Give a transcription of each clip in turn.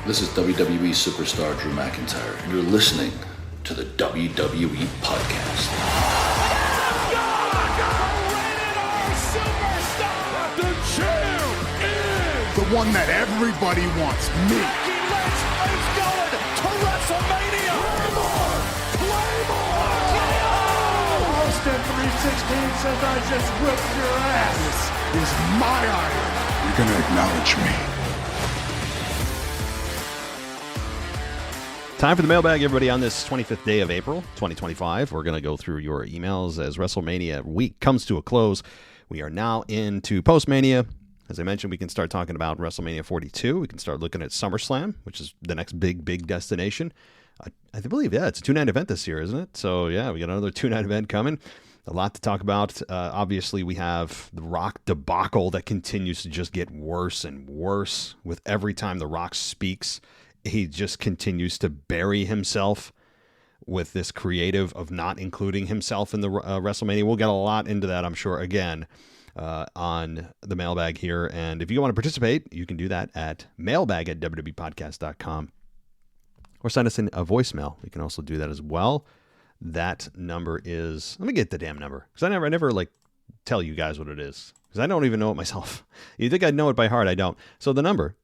This is WWE superstar Drew McIntyre, and you're listening to the WWE Podcast. The champ is the one that everybody wants, me. Becky Lynch is going to WrestleMania. Claymore! Austin 316 says I just whipped your ass. This is my iron. You're going to acknowledge me. Time for the mailbag, everybody, on this 25th day of April, 2025. We're going to go through your emails as WrestleMania week comes to a close. We are now into Post-Mania. As I mentioned, we can start talking about WrestleMania 42. We can start looking at SummerSlam, which is the next big destination. I believe, it's a two-night event this year, isn't it? So, yeah, we got another two-night event coming. A lot to talk about. Obviously, we have the Rock debacle that continues to just get worse and worse with every time the Rock speaks. He just continues to bury himself with this creative of not including himself in the WrestleMania. We'll get a lot into that, I'm sure, again, on the mailbag here. And if you want to participate, you can do that at mailbag@wwepodcast.com or send us in a voicemail. You can also do that as well. That number is, let me get the damn number, because I never like tell you guys what it is, because I don't even know it myself. You think I know it by heart? I don't. So the number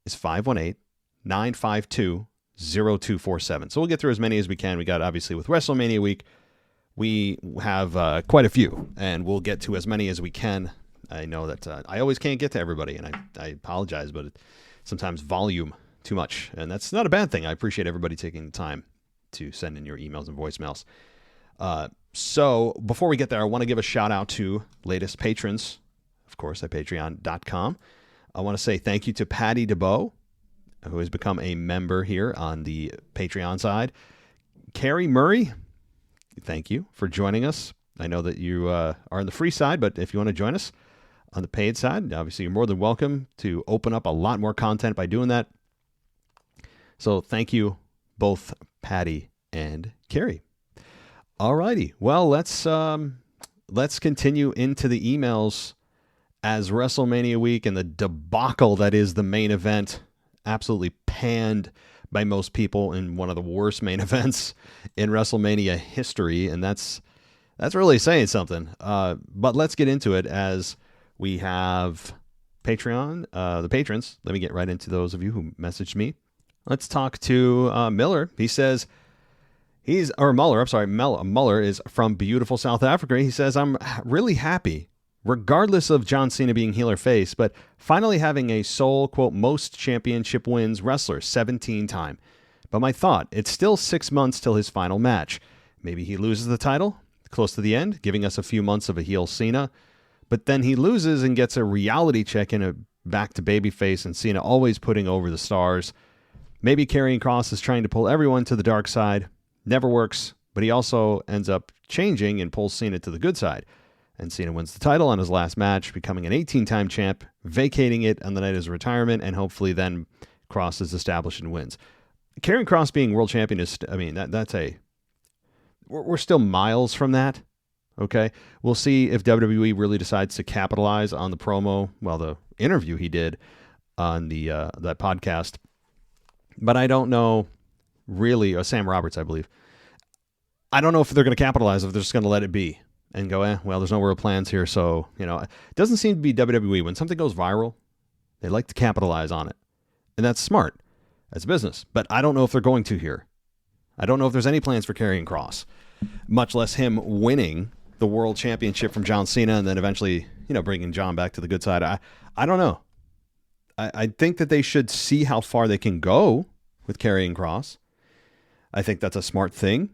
is 518-952-0247. So we'll get through as many as we can. We got, obviously, with WrestleMania week, we have quite a few, and we'll get to as many as we can. I know that I always can't get to everybody, and I apologize, but sometimes volume too much, and that's not a bad thing. I appreciate everybody taking the time to send in your emails and voicemails. So before we get there, I want to give a shout out to latest patrons, of course, at patreon.com. I want to say thank you to Patty DeBow, who has become a member here on the Patreon side. Carrie Murray, thank you for joining us. I know that you are on the free side, but if you want to join us on the paid side, obviously you're more than welcome to open up a lot more content by doing that. So thank you, both Patty and Carrie. Alrighty, well, let's continue into the emails as WrestleMania week and the debacle that is the main event absolutely panned by most people in one of the worst main events in WrestleMania history, and that's really saying something. But let's get into it as we have Patreon, the patrons. Let me get right into those of you who messaged me. Let's talk to Miller. He says Muller is from beautiful South Africa. He says, I'm really happy, regardless of John Cena being heel or face, but finally having a sole, quote, most championship wins wrestler, 17-time. But my thought, it's still 6 months till his final match. Maybe he loses the title close to the end, giving us a few months of a heel Cena. But then he loses and gets a reality check in a back to babyface, and Cena always putting over the stars. Maybe Karrion Kross is trying to pull everyone to the dark side. Never works, but he also ends up changing and pulls Cena to the good side. And Cena wins the title on his last match, becoming an 18-time champ, vacating it on the night of his retirement, and hopefully then Kross is established and wins. Karrion Kross being world champion is, we're still miles from that, okay? We'll see if WWE really decides to capitalize on the promo, the interview he did on the that podcast. But I don't know, really, Sam Roberts, I believe. I don't know if they're going to capitalize, if they're just going to let it be and go, there's no real plans here. So, it doesn't seem to be WWE. When something goes viral, they like to capitalize on it. And that's smart. That's business. But I don't know if they're going to here. I don't know if there's any plans for Karrion Kross, much less him winning the world championship from John Cena and then eventually, bringing John back to the good side. I don't know. I think that they should see how far they can go with Karrion Kross. I think that's a smart thing.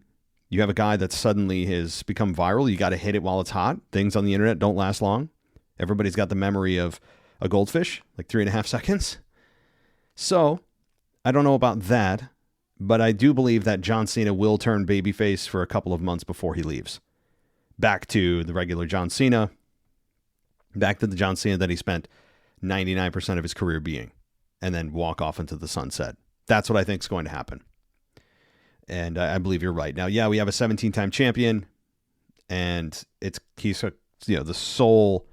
You have a guy that suddenly has become viral. You got to hit it while it's hot. Things on the internet don't last long. Everybody's got the memory of a goldfish, like 3.5 seconds. So I don't know about that, but I do believe that John Cena will turn babyface for a couple of months before he leaves. Back to the regular John Cena. Back to the John Cena that he spent 99% of his career being, and then walk off into the sunset. That's what I think is going to happen. And I believe you're right. Now, we have a 17-time champion, and he's the sole,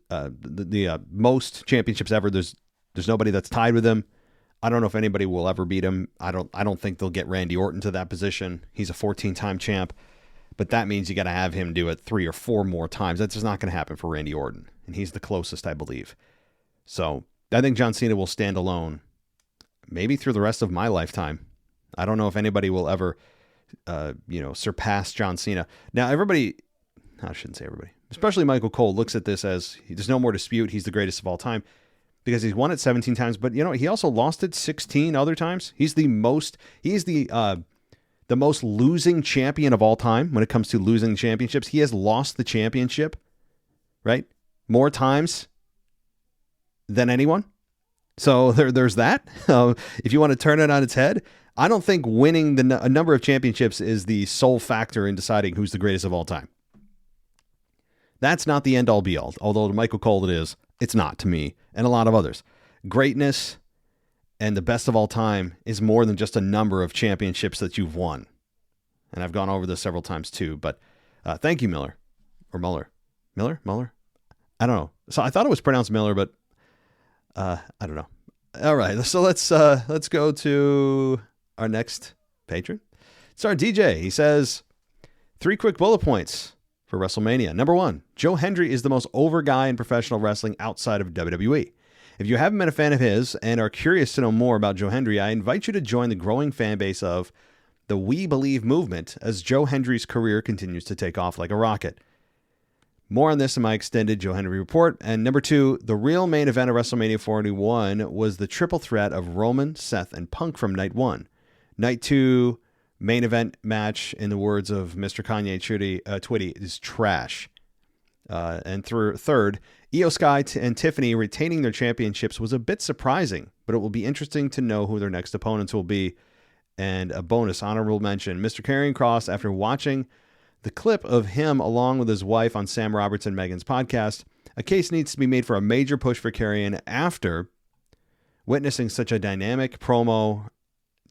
the most championships ever. There's nobody that's tied with him. I don't know if anybody will ever beat him. I don't think they'll get Randy Orton to that position. He's a 14-time champ, but that means you got to have him do it 3 or 4 more times. That's just not going to happen for Randy Orton, and he's the closest, I believe. So I think John Cena will stand alone, maybe through the rest of my lifetime. I don't know if anybody will ever, surpass John Cena. Now, I shouldn't say everybody, especially Michael Cole looks at this as there's no more dispute. He's the greatest of all time. Because he's won it 17 times, but he also lost it 16 other times. He's the most losing champion of all time when it comes to losing championships. He has lost the championship, right? More times than anyone. So there's that. If you want to turn it on its head, I don't think winning a number of championships is the sole factor in deciding who's the greatest of all time. That's not the end all be all. Although to Michael Cole it is. It's not to me and a lot of others. Greatness and the best of all time is more than just a number of championships that you've won. And I've gone over this several times too, but thank you, Miller. Or Muller. Miller? I don't know. So I thought it was pronounced Miller, but I don't know. All right, so let's go to our next patron. It's our DJ. He says, 3 quick bullet points for WrestleMania. Number 1, Joe Hendry is the most over guy in professional wrestling outside of WWE. If you haven't been a fan of his and are curious to know more about Joe Hendry, I invite you to join the growing fan base of the We Believe movement as Joe Hendry's career continues to take off like a rocket. More on this in my extended Joe Hendry report. And number 2, the real main event of WrestleMania 41 was the triple threat of Roman, Seth, and Punk from night 1. Night 2, main event match, in the words of Mr. Kanye Twitty, is trash. And third, Io Sky and Tiffany retaining their championships was a bit surprising, but it will be interesting to know who their next opponents will be. And a bonus honorable mention, Mr. Karrion Kross, after watching the clip of him along with his wife on Sam Roberts and Megan's podcast, a case needs to be made for a major push for Karrion after witnessing such a dynamic promo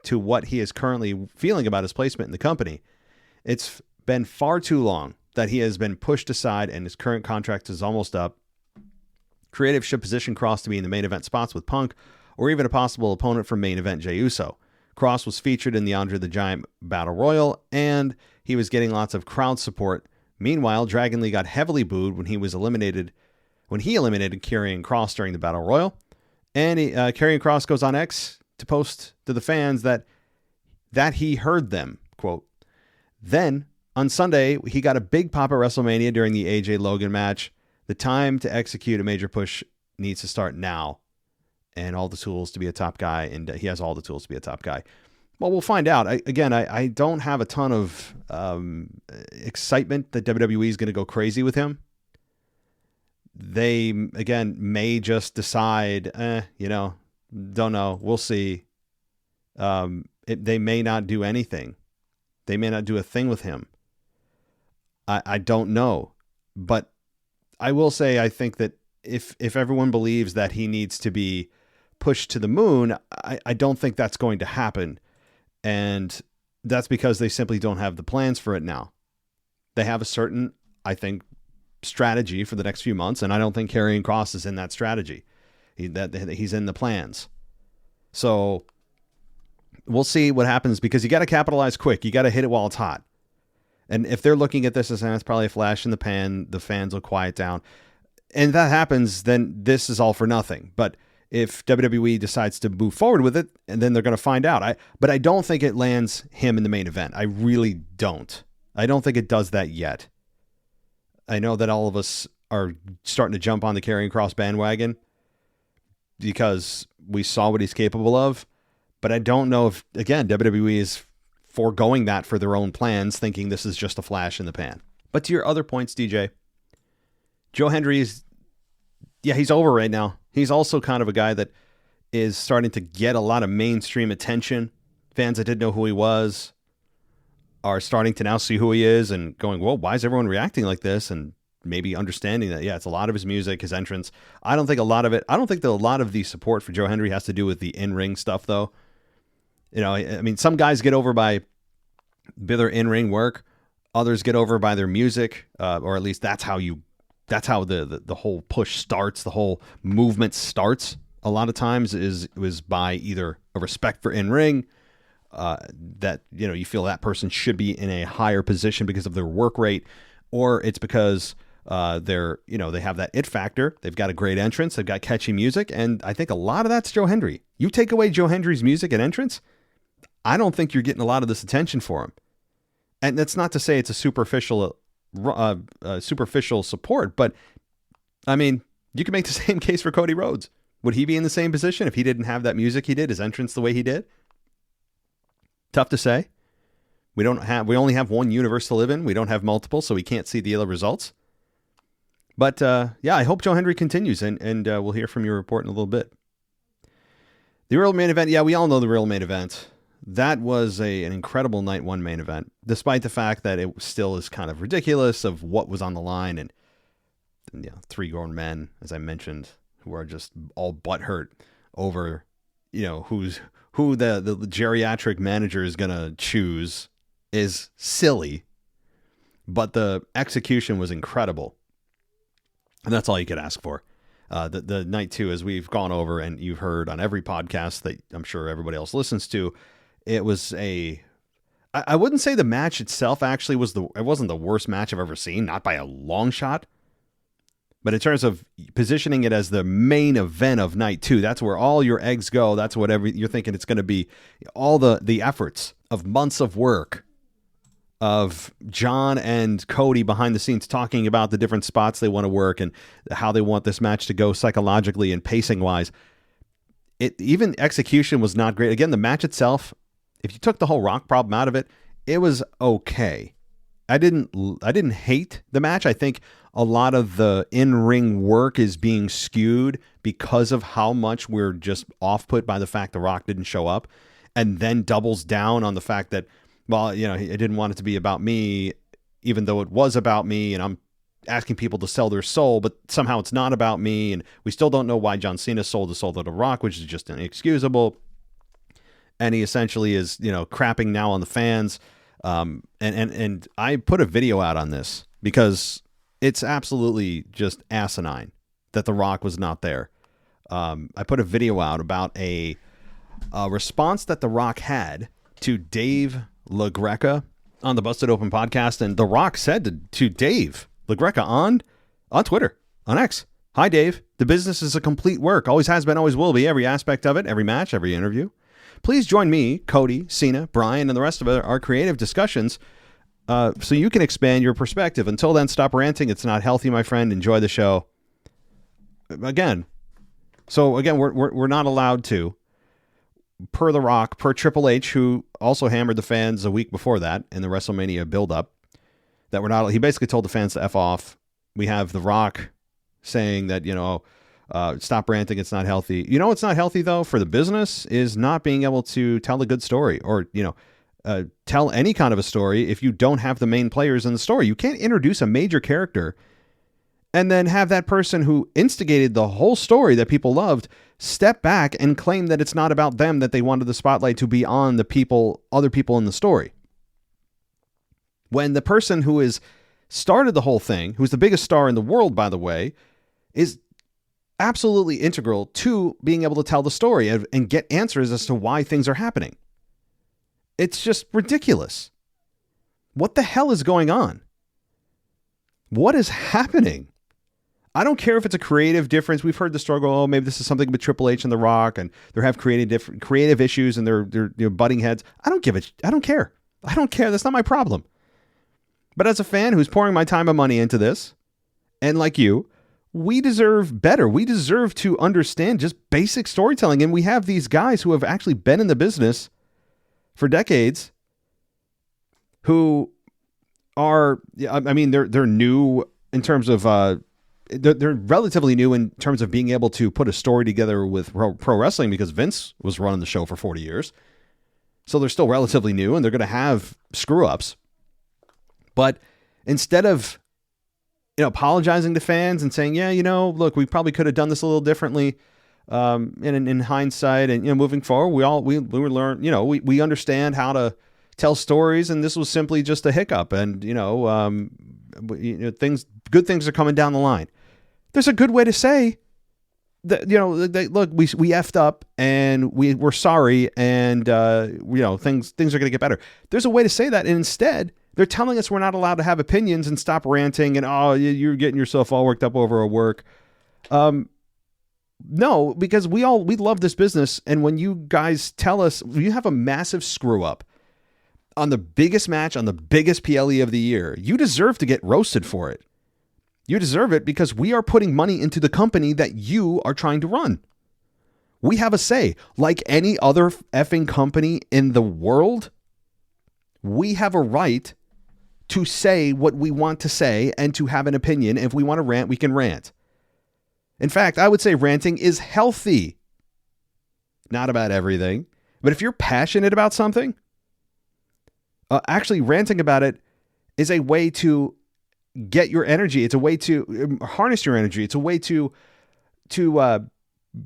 to what he is currently feeling about his placement in the company. It's been far too long that he has been pushed aside and his current contract is almost up. Creative should position Kross to be in the main event spots with Punk or even a possible opponent for main event Jey Uso. Kross was featured in the Andre the Giant Battle Royal and he was getting lots of crowd support. Meanwhile, Dragon Lee got heavily booed when he eliminated Karrion Kross during the Battle Royal. And Karrion Kross goes on X to post to the fans that he heard them, quote. Then, on Sunday, he got a big pop at WrestleMania during the AJ Logan match. The time to execute a major push needs to start now. And all the tools to be a top guy, and he has all the tools to be a top guy. Well, we'll find out. I don't have a ton of excitement that WWE is going to go crazy with him. They, again, may just decide, don't know. We'll see. They may not do anything. They may not do a thing with him. I don't know. But I will say I think that if everyone believes that he needs to be pushed to the moon, I don't think that's going to happen. And that's because they simply don't have the plans for it now. They have a certain, I think, strategy for the next few months, and I don't think Karrion Kross is in that strategy. He's in the plans. So we'll see what happens because you got to capitalize quick. You got to hit it while it's hot. And if they're looking at this as it's probably a flash in the pan, the fans will quiet down. And if that happens, then this is all for nothing. But if WWE decides to move forward with it, and then they're going to find out. But I don't think it lands him in the main event. I really don't. I don't think it does that yet. I know that all of us are starting to jump on the Karrion Kross bandwagon because we saw what he's capable of. But I don't know if, again, WWE is foregoing that for their own plans, thinking this is just a flash in the pan. But to your other points, DJ, Joe Hendry he's over right now. He's also kind of a guy that is starting to get a lot of mainstream attention. Fans that didn't know who he was are starting to now see who he is and going, well, why is everyone reacting like this? And maybe understanding that, it's a lot of his music, his entrance. I don't think a lot of the support for Joe Hendry has to do with the in-ring stuff, though. I mean, some guys get over by their in-ring work. Others get over by their music, or at least that's how the whole push starts. The whole movement starts a lot of times was by either a respect for in-ring, that, you feel that person should be in a higher position because of their work rate, or it's because they're, they have that it factor. They've got a great entrance. They've got catchy music. And I think a lot of that's Joe Hendry. You take away Joe Hendry's music and entrance, I don't think you're getting a lot of this attention for him. And that's not to say it's a superficial support, but I mean, you can make the same case for Cody Rhodes. Would he be in the same position if he didn't have that music he did, his entrance the way he did? Tough to say. We only have one universe to live in. We don't have multiple, so we can't see the other results. But I hope Joe Hendry continues, and we'll hear from your report in a little bit. The real main event, we all know the real main event. That was an incredible night one main event, despite the fact that it still is kind of ridiculous of what was on the line, and three grown men, as I mentioned, who are just all butthurt over, who the geriatric manager is going to choose is silly, but the execution was incredible. And that's all you could ask for. The night two, as we've gone over and you've heard on every podcast that I'm sure everybody else listens to, it was I wouldn't say the match itself actually it wasn't the worst match I've ever seen, not by a long shot. But in terms of positioning it as the main event of night two, that's where all your eggs go. That's whatever you're thinking it's going to be. All the efforts of months of work of John and Cody behind the scenes talking about the different spots they want to work and how they want this match to go psychologically and pacing wise. Even execution was not great. Again, the match itself, if you took the whole Rock problem out of it, it was okay. I didn't hate the match. I think a lot of the in-ring work is being skewed because of how much we're just off-put by the fact The Rock didn't show up, and then doubles down on the fact that, well, I didn't want it to be about me, even though it was about me, and I'm asking people to sell their soul, but somehow it's not about me, and we still don't know why John Cena sold his soul to The Rock, which is just inexcusable. And he essentially is, crapping now on the fans. And I put a video out on this because it's absolutely just asinine that The Rock was not there. I put a video out about a response that The Rock had to Dave LaGreca on the Busted Open podcast. And The Rock said to Dave LaGreca on Twitter, on X, "Hi, Dave. The business is a complete work. Always has been, always will be. Every aspect of it, every match, every interview. Please join me, Cody, Cena, Brian, and the rest of our creative discussions so you can expand your perspective. Until then, stop ranting. It's not healthy, my friend. Enjoy the show." Again, we're not allowed to, per The Rock, per Triple H, who also hammered the fans a week before that in the WrestleMania build-up, that we're not. He basically told the fans to F off. We have The Rock saying that, stop ranting, it's not healthy. It's not healthy, though, for the business is not being able to tell a good story or, tell any kind of a story if you don't have the main players in the story. You can't introduce a major character and then have that person who instigated the whole story that people loved step back and claim that it's not about them, that they wanted the spotlight to be on other people in the story. When the person who has started the whole thing, who's the biggest star in the world, by the way, is absolutely integral to being able to tell the story and get answers as to why things are happening. It's just ridiculous. What the hell is going on? What is happening? I don't care if it's a creative difference. We've heard the struggle. Oh, maybe this is something with Triple H and The Rock, and they have creative issues, and they're butting heads. I don't care. I don't care. That's not my problem. But as a fan who's pouring my time and money into this, and like you, we deserve better. We deserve to understand just basic storytelling. And we have these guys who have actually been in the business for decades who are, they're new in terms of, they're relatively new in terms of being able to put a story together with pro wrestling, because Vince was running the show for 40 years. So they're still relatively new, and they're going to have screw ups. But instead of, apologizing to fans and saying, look, we probably could have done this a little differently in hindsight, and, moving forward, we learn, we understand how to tell stories, and this was simply just a hiccup, and, good things are coming down the line. There's a good way to say look, we effed up and we're sorry, and things are going to get better. There's a way to say that, and instead they're telling us we're not allowed to have opinions and stop ranting and you're getting yourself all worked up over our work. No, because we love this business, and when you guys tell us you have a massive screw up on the biggest match on the biggest PLE of the year, you deserve to get roasted for it. You deserve it because we are putting money into the company that you are trying to run. We have a say. Like any other effing company in the world, we have a right to say what we want to say and to have an opinion. If we want to rant, we can rant. In fact, I would say ranting is healthy. Not about everything. But if you're passionate about something, actually ranting about it is a way to get your energy. It's a way to harness your energy. It's a way to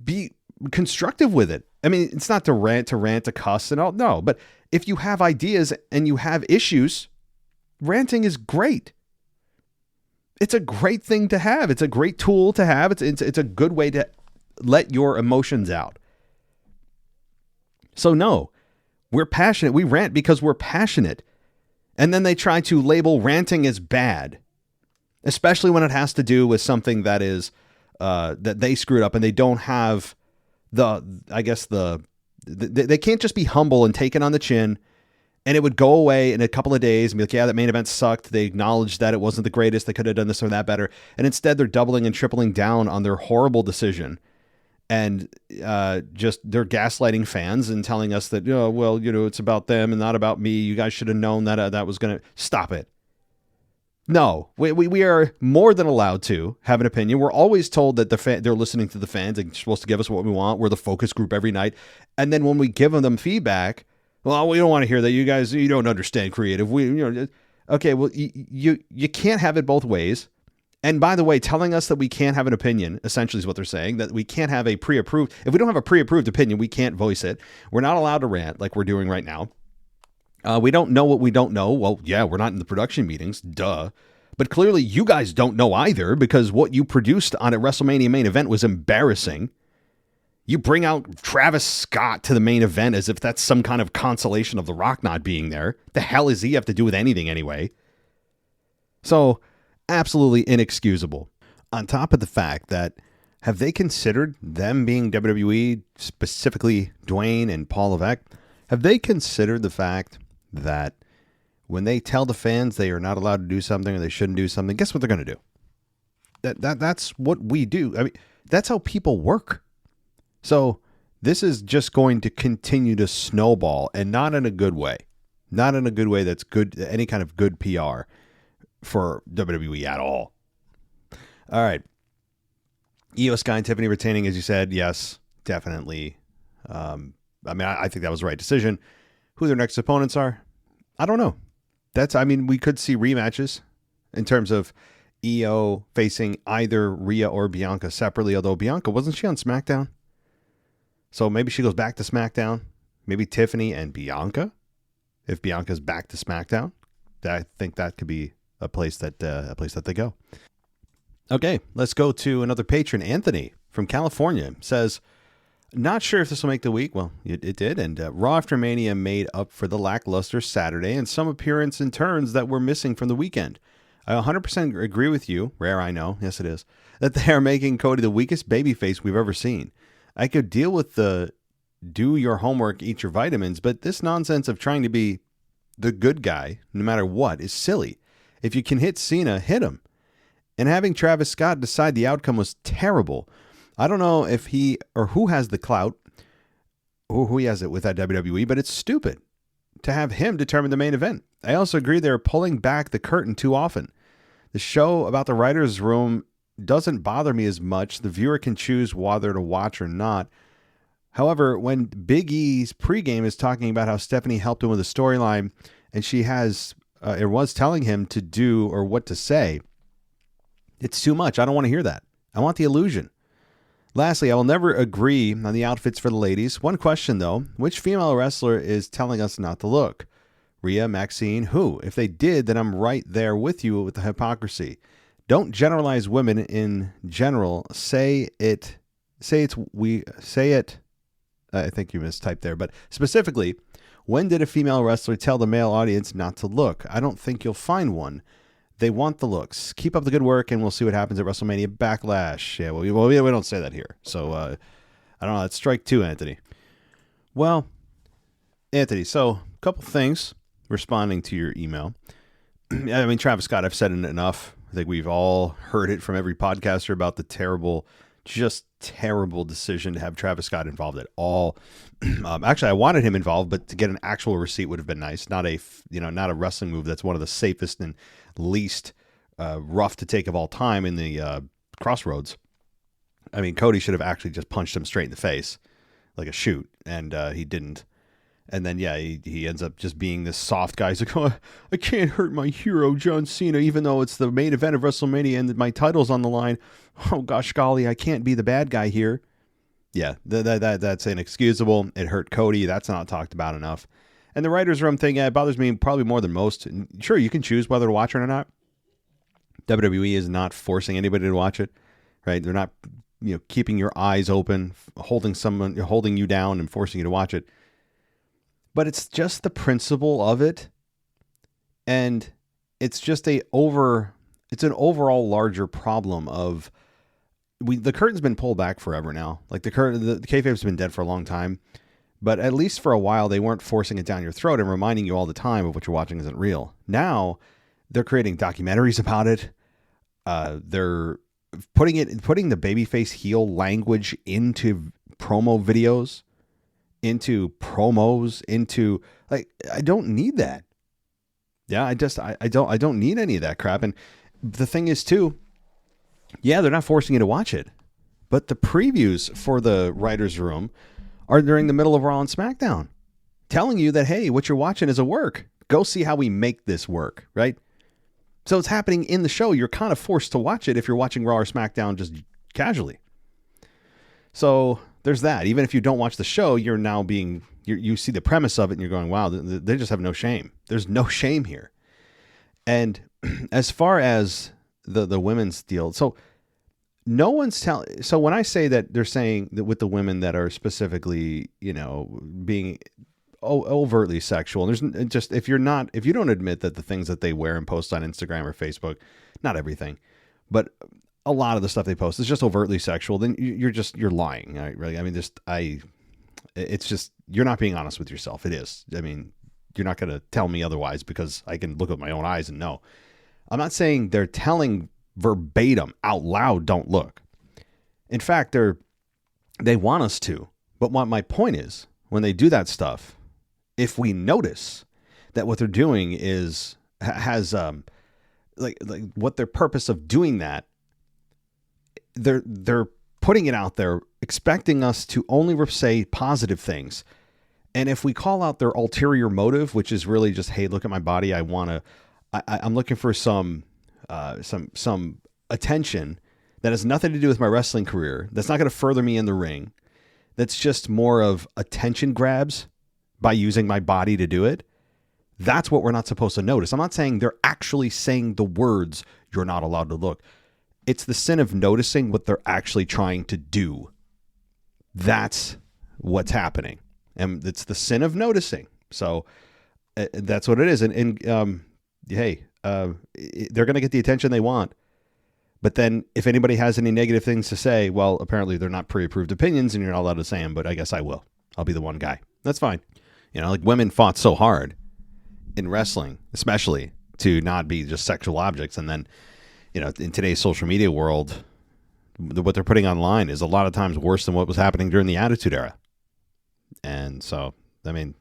be constructive with it. I mean, it's not to rant, to cuss and all. No, but if you have ideas and you have issues, ranting is great. It's a great thing to have. It's a great tool to have. It's a good way to let your emotions out. So no, we're passionate. We rant because we're passionate. And then they try to label ranting as bad, especially when it has to do with something that is that they screwed up and they don't have they can't just be humble and take it on the chin. And it would go away in a couple of days and be like, yeah, that main event sucked. They acknowledged that it wasn't the greatest. They could have done this or that better. And instead, they're doubling and tripling down on their horrible decision. And just they're gaslighting fans and telling us that, it's about them and not about me. You guys should have known that that was going to stop it. No, we are more than allowed to have an opinion. We're always told that they're listening to the fans and supposed to give us what we want. We're the focus group every night. And then when we give them feedback, well, we don't want to hear that. You guys, you don't understand creative. Okay, well, you can't have it both ways. And by the way, telling us that we can't have an opinion, essentially is what they're saying, that we can't have a pre-approved. If we don't have a pre-approved opinion, we can't voice it. We're not allowed to rant like we're doing right now. We don't know what we don't know. Well, yeah, we're not in the production meetings. Duh. But clearly you guys don't know either, because what you produced on a WrestleMania main event was embarrassing. You bring out Travis Scott to the main event as if that's some kind of consolation of The Rock not being there. The hell does he have to do with anything anyway? So, absolutely inexcusable. On top of the fact that, have they considered them being WWE, specifically Dwayne and Paul Levesque, have they considered the fact that when they tell the fans they are not allowed to do something or they shouldn't do something, guess what they're going to do? That's what we do. I mean, that's how people work. So this is just going to continue to snowball, and not in a good way. Not in a good way that's good, any kind of good PR for WWE at all. All right. Io Sky and Tiffany retaining, as you said, yes, definitely. I think that was the right decision. Who their next opponents are, I don't know. We could see rematches in terms of Io facing either Rhea or Bianca separately, although Bianca, wasn't she on SmackDown? So maybe she goes back to SmackDown. Maybe Tiffany and Bianca. If Bianca's back to SmackDown, I think that could be a place that they go. Okay, let's go to another patron. Anthony from California says, not sure if this will make the week. Well, it did. And Raw After Mania made up for the lackluster Saturday and some appearance and turns that were missing from the weekend. I 100% agree with you. Rare, I know. Yes, it is. That they are making Cody the weakest babyface we've ever seen. I could deal with the do your homework, eat your vitamins, but this nonsense of trying to be the good guy, no matter what, is silly. If you can hit Cena, hit him. And having Travis Scott decide the outcome was terrible. I don't know if he or who has the clout, or who he has it with at WWE, but it's stupid to have him determine the main event. I also agree they're pulling back the curtain too often. The show about the writer's room doesn't bother me as much. The viewer can choose whether to watch or not. However, when Big E's pregame is talking about how Stephanie helped him with a storyline and she was telling him to do or what to say, it's too much. I don't want to hear that. I want the illusion. Lastly, I will never agree on the outfits for the ladies. One question, though. Which female wrestler is telling us not to look? Rhea, Maxine, who? If they did, then I'm right there with you with the hypocrisy. Don't generalize women in general. Say it I think you mistyped there, but specifically, when did a female wrestler tell the male audience not to look? I don't think you'll find one. They want the looks. Keep up the good work, and we'll see what happens at WrestleMania Backlash. Yeah, well, we don't say that here. So, I don't know. That's strike two, Anthony. Well, Anthony, so a couple things responding to your email. I mean, Travis Scott, I've said it enough. I think we've all heard it from every podcaster about the terrible decision to have Travis Scott involved at all. Actually, I wanted him involved, but to get an actual receipt would have been nice. Not a wrestling move that's one of the safest and least rough to take of all time in the Crossroads. I mean, Cody should have actually just punched him straight in the face like a shoot, and he didn't. And then, yeah, he ends up just being this soft guy. He's like, oh, I can't hurt my hero, John Cena, even though it's the main event of WrestleMania and my title's on the line. Oh, gosh, golly, I can't be the bad guy here. Yeah, that's inexcusable. It hurt Cody. That's not talked about enough. And the writer's room thing, yeah, it bothers me probably more than most. Sure, you can choose whether to watch it or not. WWE is not forcing anybody to watch it, right? They're not, keeping your eyes open, holding you down and forcing you to watch it. But it's just the principle of it, and it's just it's an overall larger problem of the curtain's been pulled back forever now. Like the kayfabe's been dead for a long time, but at least for a while they weren't forcing it down your throat and reminding you all the time of what you're watching isn't real. Now they're creating documentaries about it. They're putting the babyface heel language into promo videos. Into promos, into I don't need that. Yeah, I don't need any of that crap. And the thing is too, yeah, they're not forcing you to watch it, but the previews for the writer's room are during the middle of Raw and SmackDown, telling you that, hey, what you're watching is a work. Go see how we make this work, right? So it's happening in the show. You're kind of forced to watch it if you're watching Raw or SmackDown just casually. So there's that. Even if you don't watch the show, you're now you see the premise of it and you're going, wow, they just have no shame. There's no shame here. And as far as the women's deal, so no one's telling. So when I say that they're saying that with the women that are specifically, being overtly sexual, and there's just, if you don't admit that the things that they wear and post on Instagram or Facebook, not everything, but a lot of the stuff they post is just overtly sexual, then you're lying, right? I mean, it's just, you're not being honest with yourself. It is. I mean, you're not going to tell me otherwise because I can look with my own eyes and know. I'm not saying they're telling verbatim out loud, don't look. In fact, they want us to. But what my point is, when they do that stuff, if we notice that what they're doing has what their purpose of doing that, they're putting it out there, expecting us to only say positive things. And if we call out their ulterior motive, which is really just, hey, look at my body, I'm looking for some attention that has nothing to do with my wrestling career, that's not going to further me in the ring, that's just more of attention grabs by using my body to do it, that's what we're not supposed to notice. I'm not saying they're actually saying the words, you're not allowed to look. It's the sin of noticing what they're actually trying to do. That's what's happening. And it's the sin of noticing. So that's what it is. And hey, they're going to get the attention they want. But then if anybody has any negative things to say, well, apparently they're not pre-approved opinions and you're not allowed to say them, but I guess I will. I'll be the one guy. That's fine. Like women fought so hard in wrestling, especially to not be just sexual objects. And then, in today's social media world, what they're putting online is a lot of times worse than what was happening during the Attitude Era. And so, I mean,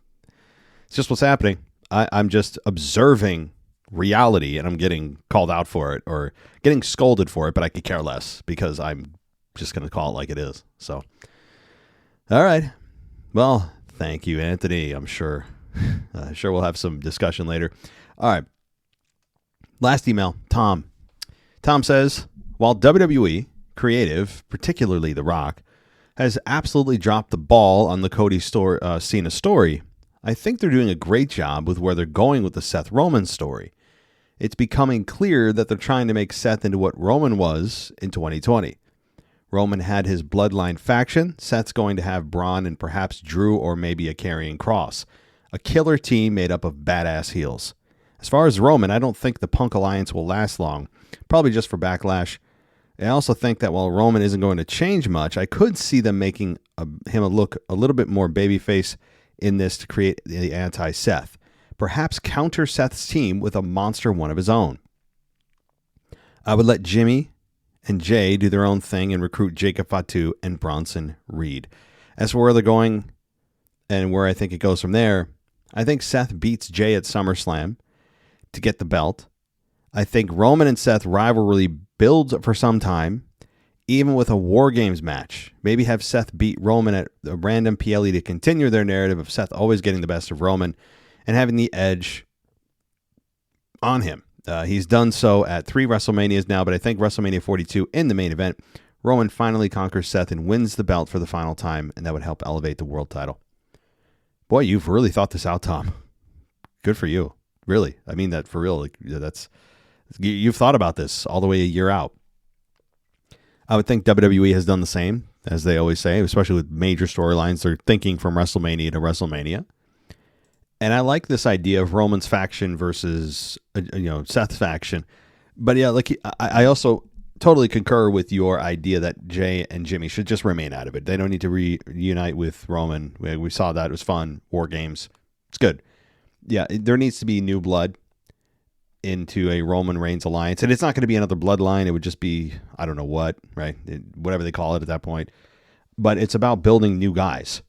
it's just what's happening. I'm just observing reality and I'm getting called out for it or getting scolded for it, but I could care less because I'm just going to call it like it is. So, all right. Well, thank you, Anthony. I'm sure we'll have some discussion later. All right. Last email, Tom. Tom says, while WWE creative, particularly The Rock, has absolutely dropped the ball on the Cody Cena story, I think they're doing a great job with where they're going with the Seth Roman story. It's becoming clear that they're trying to make Seth into what Roman was in 2020. Roman had his bloodline faction. Seth's going to have Braun and perhaps Drew or maybe a Karrion Kross. A killer team made up of badass heels. As far as Roman, I don't think the Punk Alliance will last long. Probably just for Backlash. I also think that while Roman isn't going to change much, I could see them making him look a little bit more babyface in this to create the anti-Seth. Perhaps counter Seth's team with a monster one of his own. I would let Jimmy and Jay do their own thing and recruit Jacob Fatu and Bronson Reed. As for where they're going and where I think it goes from there, I think Seth beats Jay at SummerSlam to get the belt. I think Roman and Seth rivalry builds for some time, even with a War Games match. Maybe have Seth beat Roman at a random PLE to continue their narrative of Seth always getting the best of Roman and having the edge on him. He's done so at 3 WrestleManias now, but I think WrestleMania 42 in the main event, Roman finally conquers Seth and wins the belt for the final time, and that would help elevate the world title. Boy, you've really thought this out, Tom. Good for you. Really. I mean that for real. Like, you've thought about this all the way a year out. I would think WWE has done the same, as they always say, especially with major storylines. They're thinking from WrestleMania to WrestleMania. And I like this idea of Roman's faction versus, Seth's faction. But yeah, like I also totally concur with your idea that Jay and Jimmy should just remain out of it. They don't need to reunite with Roman. We saw that. It was fun. War Games. It's good. Yeah, there needs to be new blood into a Roman Reigns alliance. And it's not going to be another bloodline. It would just be, I don't know what, right? Whatever they call it at that point. But it's about building new guys.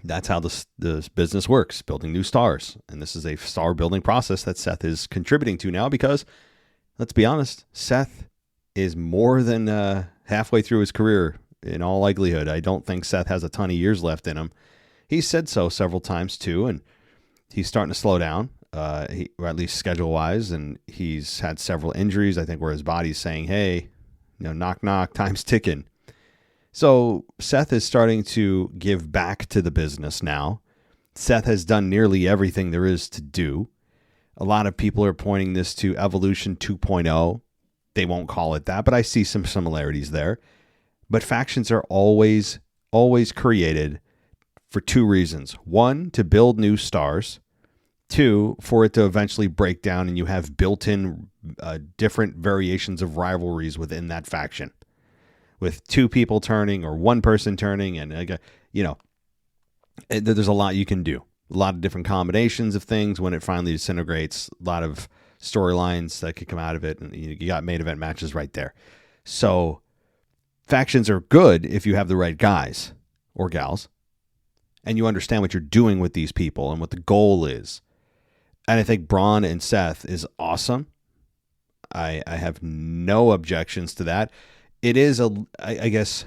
That's how this business works, building new stars. And this is a star building process that Seth is contributing to now because, let's be honest, Seth is more than halfway through his career in all likelihood. I don't think Seth has a ton of years left in him. He's said so several times too, and he's starting to slow down, or at least schedule-wise, and he's had several injuries, I think, where his body's saying, hey, knock, knock, time's ticking. So Seth is starting to give back to the business now. Seth has done nearly everything there is to do. A lot of people are pointing this to Evolution 2.0. They won't call it that, but I see some similarities there. But factions are always created for 2 reasons. 1, to build new stars. 2, for it to eventually break down and you have built-in different variations of rivalries within that faction. With 2 people turning or 1 person turning, and there's a lot you can do. A lot of different combinations of things when it finally disintegrates. A lot of storylines that could come out of it, and you got main event matches right there. So factions are good if you have the right guys or gals, and you understand what you're doing with these people and what the goal is. And I think Braun and Seth is awesome. I have no objections to that. It is I guess,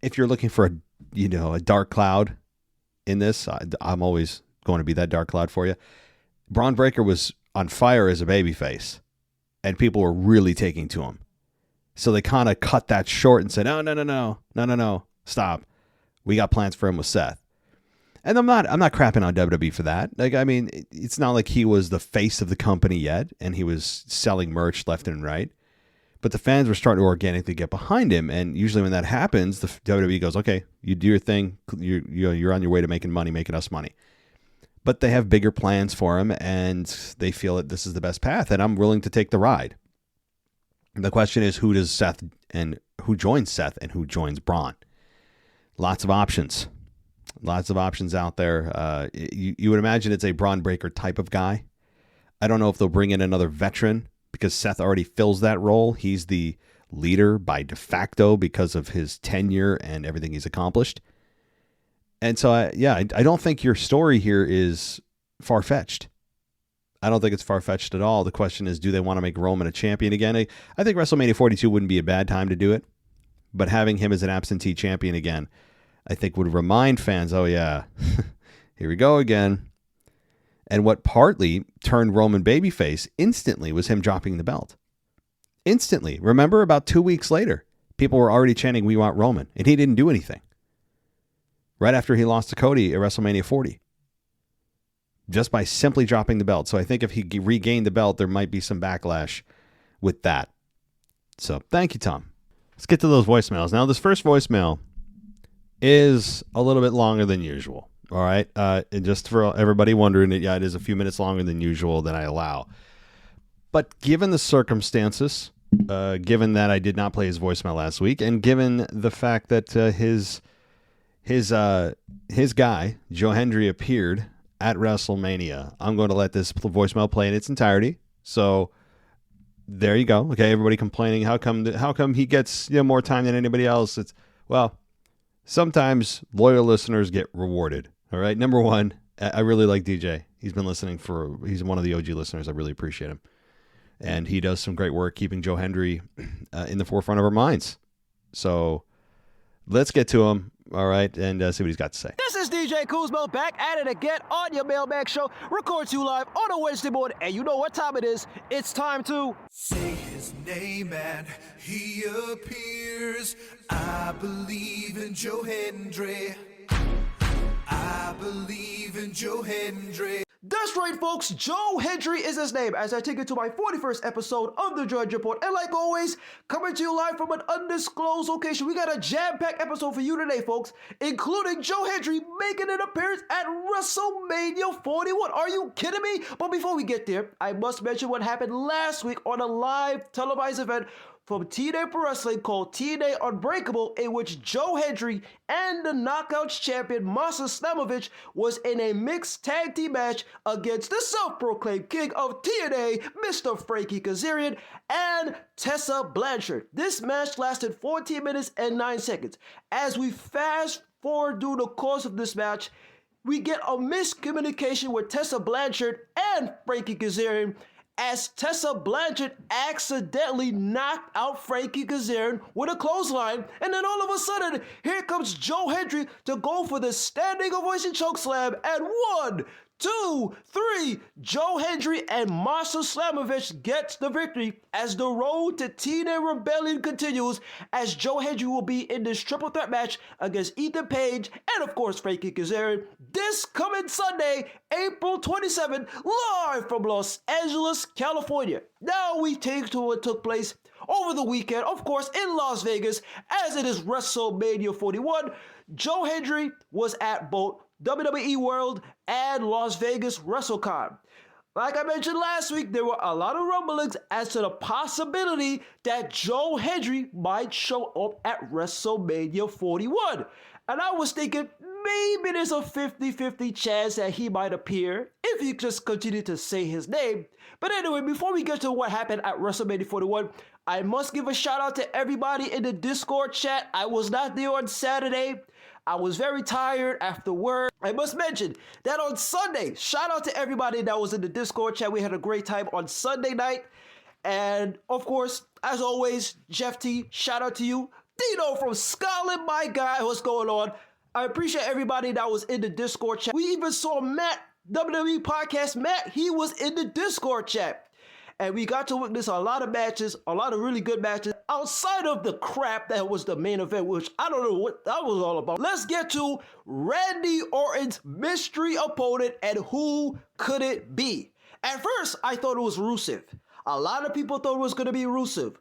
if you're looking for a dark cloud in this, I'm always going to be that dark cloud for you. Braun Breaker was on fire as a babyface, and people were really taking to him. So they kind of cut that short and said, no, stop. We got plans for him with Seth. And I'm not crapping on WWE for that. Like, I mean, it's not like he was the face of the company yet, and he was selling merch left and right. But the fans were starting to organically get behind him, and usually when that happens, the WWE goes, "Okay, you do your thing. You're on your way to making money, making us money." But they have bigger plans for him, and they feel that this is the best path, and I'm willing to take the ride. The question is, who joins Seth and who joins Braun? Lots of options out there. You would imagine it's a Braun Breaker type of guy. I don't know if they'll bring in another veteran, because Seth already fills that role. He's the leader by de facto because of his tenure and everything he's accomplished. And so, I don't think your story here is far-fetched. I don't think it's far-fetched at all. The question is, do they want to make Roman a champion again? I think WrestleMania 42 wouldn't be a bad time to do it. But having him as an absentee champion again, I think would remind fans, oh yeah, here we go again. And what partly turned Roman babyface instantly was him dropping the belt. Instantly. Remember, about 2 weeks later, people were already chanting, "We want Roman," and he didn't do anything. Right after he lost to Cody at WrestleMania 40. Just by simply dropping the belt. So I think if he regained the belt, there might be some backlash with that. So thank you, Tom. Let's get to those voicemails. Now, this first voicemail is a little bit longer than usual. All right. And just for everybody wondering, it is a few minutes longer than usual that I allow. But given the circumstances, given that I did not play his voicemail last week, and given the fact that his guy, Joe Hendry, appeared at WrestleMania, I'm going to let this voicemail play in its entirety. So there you go. Okay, everybody complaining, how come he gets more time than anybody else? Sometimes loyal listeners get rewarded. All right. Number one, I really like DJ. He's one of the OG listeners. I really appreciate him. And he does some great work keeping Joe Hendry in the forefront of our minds. So let's get to him. All right. And see what he's got to say. This is DJ Kuzmo back at it again on your Mailbag show. Record you live on a Wednesday morning. And you know what time it is. It's time to Say his name and he appears. I believe in Joe Hendry. I believe in Joe Hendry. That's right, folks. Joe Hendry is his name as I take you to my 41st episode of the Drudge Report. And like always, coming to you live from an undisclosed location. We got a jam-packed episode for you today, folks, including Joe Hendry making an appearance at WrestleMania 41. Are you kidding me? But before we get there, I must mention what happened last week on a live televised event from TNA Pro Wrestling called TNA Unbreakable, in which Joe Hendry and the Knockouts champion Masa Slamovich was in a mixed tag team match against the self-proclaimed king of TNA, Mr. Frankie Kazarian, and Tessa Blanchard. This match lasted 14 minutes and 9 seconds. As we fast forward through the course of this match, we get a miscommunication with Tessa Blanchard and Frankie Kazarian, as Tessa Blanchard accidentally knocked out Frankie Kazarian with a clothesline, and then all of a sudden, here comes Joe Hendry to go for the standing ovation chokeslam, and 1, 2, 3, Joe Hendry and Masa Slamovich gets the victory as the road to TNA Rebellion continues, as Joe Hendry will be in this triple threat match against Ethan Page and of course Frankie Kazarian this coming Sunday, April 27th, live from Los Angeles, California. Now we take to what took place over the weekend, of course, in Las Vegas, as it is WrestleMania 41. Joe Hendry was at both WWE World and Las Vegas WrestleCon. Like I mentioned last week, there were a lot of rumblings as to the possibility that Joe Hendry might show up at WrestleMania 41. And I was thinking, maybe there's a 50-50 chance that he might appear if he just continued to say his name. But anyway, before we get to what happened at WrestleMania 41, I must give a shout out to everybody in the Discord chat. I was not there on Saturday. I was very tired after work. I must mention that on Sunday, shout out to everybody that was in the Discord chat. We had a great time on Sunday night. And of course, as always, Jeff T, shout out to you. Dino from Scotland, my guy, what's going on? I appreciate everybody that was in the Discord chat. We even saw Matt, WWE Podcast Matt, he was in the Discord chat. And we got to witness a lot of matches, a lot of really good matches, outside of the crap that was the main event, which I don't know what that was all about. Let's get to Randy Orton's mystery opponent and who could it be? At first, I thought it was Rusev. A lot of people thought it was going to be Rusev.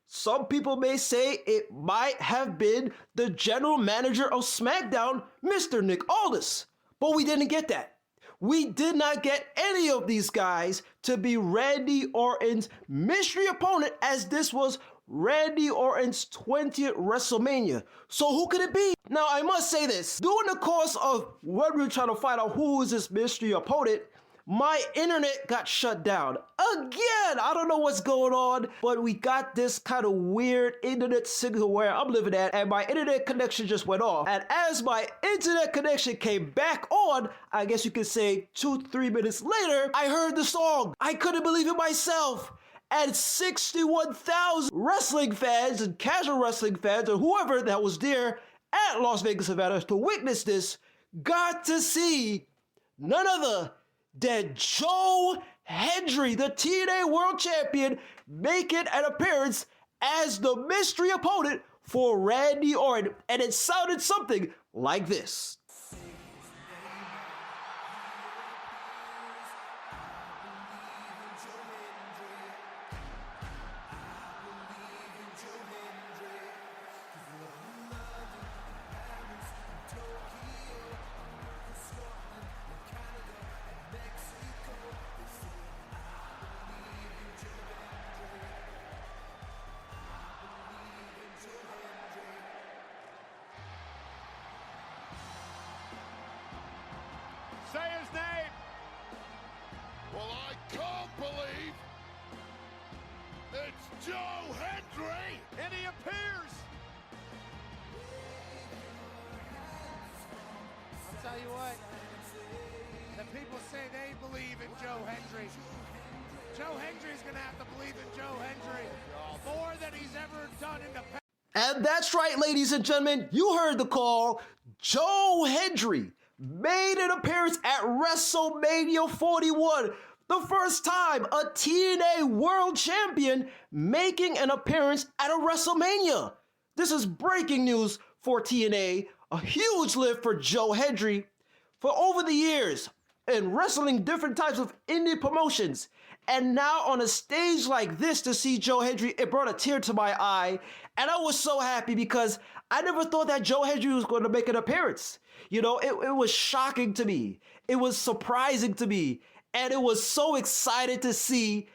Some people may say it might have been the general manager of SmackDown, Mr. Nick Aldis. But we didn't get that. We did not get any of these guys to be Randy Orton's mystery opponent, as this was Randy Orton's 20th WrestleMania. So who could it be? Now, I must say this. During the course of when we were trying to find out who is this mystery opponent, my internet got shut down. Again, I don't know what's going on, but we got this kind of weird internet signal where I'm living at, and my internet connection just went off. And as my internet connection came back on, I guess you could say 2-3 minutes later, I heard the song. I couldn't believe it myself. And 61,000 wrestling fans and casual wrestling fans or whoever that was there at Las Vegas, Nevada to witness this got to see none other than Joe Hendry, the TNA World Champion, making an appearance as the mystery opponent for Randy Orton. And it sounded something like this. Say his name. Well, I can't believe it's Joe Hendry. And he appears. I'll tell you what, the people say they believe in Joe Hendry. Joe Hendry's gonna have to believe in Joe Hendry more than he's ever done in the past. And that's right, ladies and gentlemen, you heard the call. Joe Hendry made an appearance at WrestleMania 41. The first time a TNA World Champion making an appearance at a WrestleMania. This is breaking news for TNA, a huge lift for Joe Hendry. For over the years, in wrestling different types of indie promotions, and now on a stage like this to see Joe Hendry, it brought a tear to my eye, and I was so happy because I never thought that Joe Hendry was going to make an appearance. You know, it was shocking to me, it was surprising to me, and it was so excited to see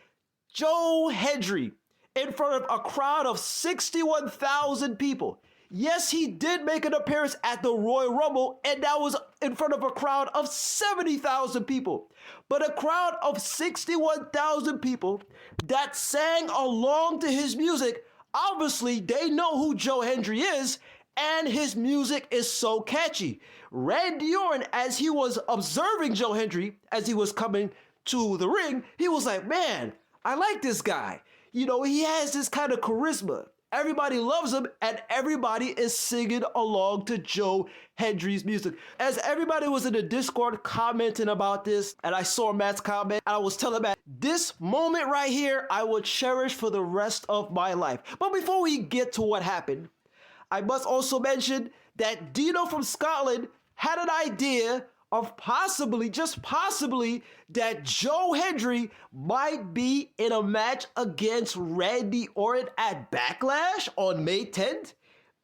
Joe Hendry in front of a crowd of 61,000 people. Yes, he did make an appearance at the Royal Rumble, and that was in front of a crowd of 70,000 people. But a crowd of 61,000 people that sang along to his music, obviously they know who Joe Hendry is, and his music is so catchy. Randy Orton, as he was observing Joe Hendry, as he was coming to the ring, he was like, man, I like this guy. You know, he has this kind of charisma. Everybody loves him, and everybody is singing along to Joe Hendry's music. As everybody was in the Discord commenting about this, and I saw Matt's comment, and I was telling Matt, this moment right here, I will cherish for the rest of my life. But before we get to what happened, I must also mention that Dino from Scotland had an idea of possibly, just possibly, that Joe Hendry might be in a match against Randy Orton at Backlash on May 10th.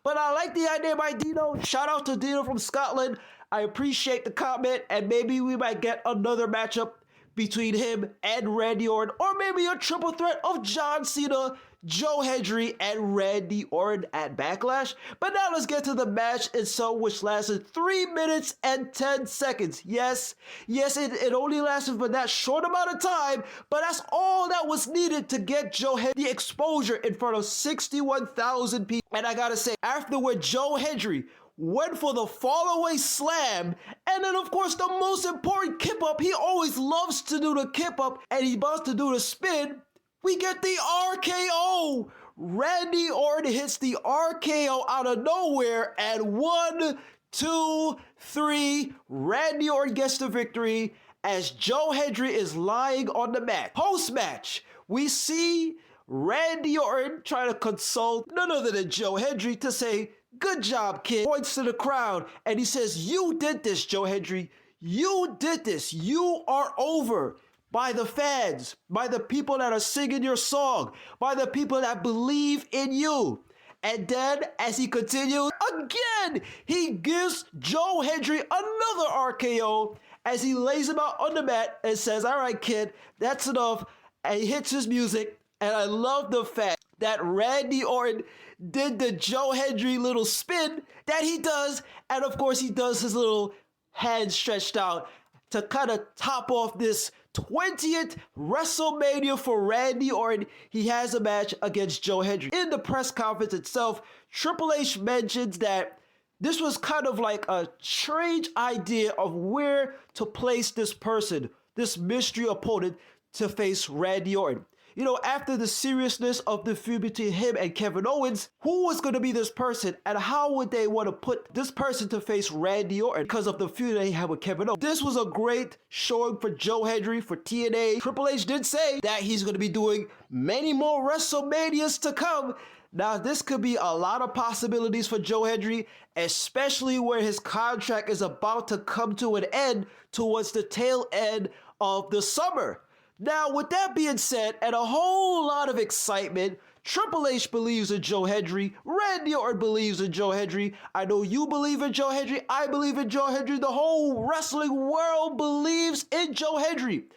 But I like the idea by Dino. Shout out to Dino from Scotland. I appreciate the comment, and maybe we might get another matchup between him and Randy Orton, or maybe a triple threat of John Cena, Joe Hendry, and Randy Orton at Backlash. But now let's get to the match itself, which lasted 3 minutes and 10 seconds. Yes, it only lasted for that short amount of time, but that's all that was needed to get Joe Hendry exposure in front of 61,000 people. And I gotta say, afterward, Joe Hendry went for the fall-away slam, and then of course the most important kip-up, he always loves to do the kip-up, and he about to do the spin, we get the RKO! Randy Orton hits the RKO out of nowhere, and 1, 2, 3, Randy Orton gets the victory as Joe Hendry is lying on the mat. Post-match, we see Randy Orton trying to consult none other than Joe Hendry to say, good job, kid. Points to the crowd, and he says, you did this, Joe Hendry. You did this. You are over by the fans, by the people that are singing your song, by the people that believe in you. And then, as he continues, again, he gives Joe Hendry another RKO as he lays him out on the mat and says, all right, kid, that's enough. And he hits his music. And I love the fact that Randy Orton did the Joe Hendry little spin that he does. And of course, he does his little hand stretched out to kind of top off this 20th WrestleMania for Randy Orton. He has a match against Joe Hendry. In the press conference itself, Triple H mentions that this was kind of like a strange idea of where to place this person, this mystery opponent, to face Randy Orton. You know, after the seriousness of the feud between him and Kevin Owens, who was going to be this person, and how would they want to put this person to face Randy Orton because of the feud that he had with Kevin Owens? This was a great showing for Joe Hendry, for TNA. Triple H did say that he's going to be doing many more WrestleManias to come. Now, this could be a lot of possibilities for Joe Hendry, especially where his contract is about to come to an end towards the tail end of the summer. Now, with that being said, and a whole lot of excitement, Triple H believes in Joe Hendry. Randy Orton believes in Joe Hendry. I know you believe in Joe Hendry. I believe in Joe Hendry. The whole wrestling world believes in Joe Hendry.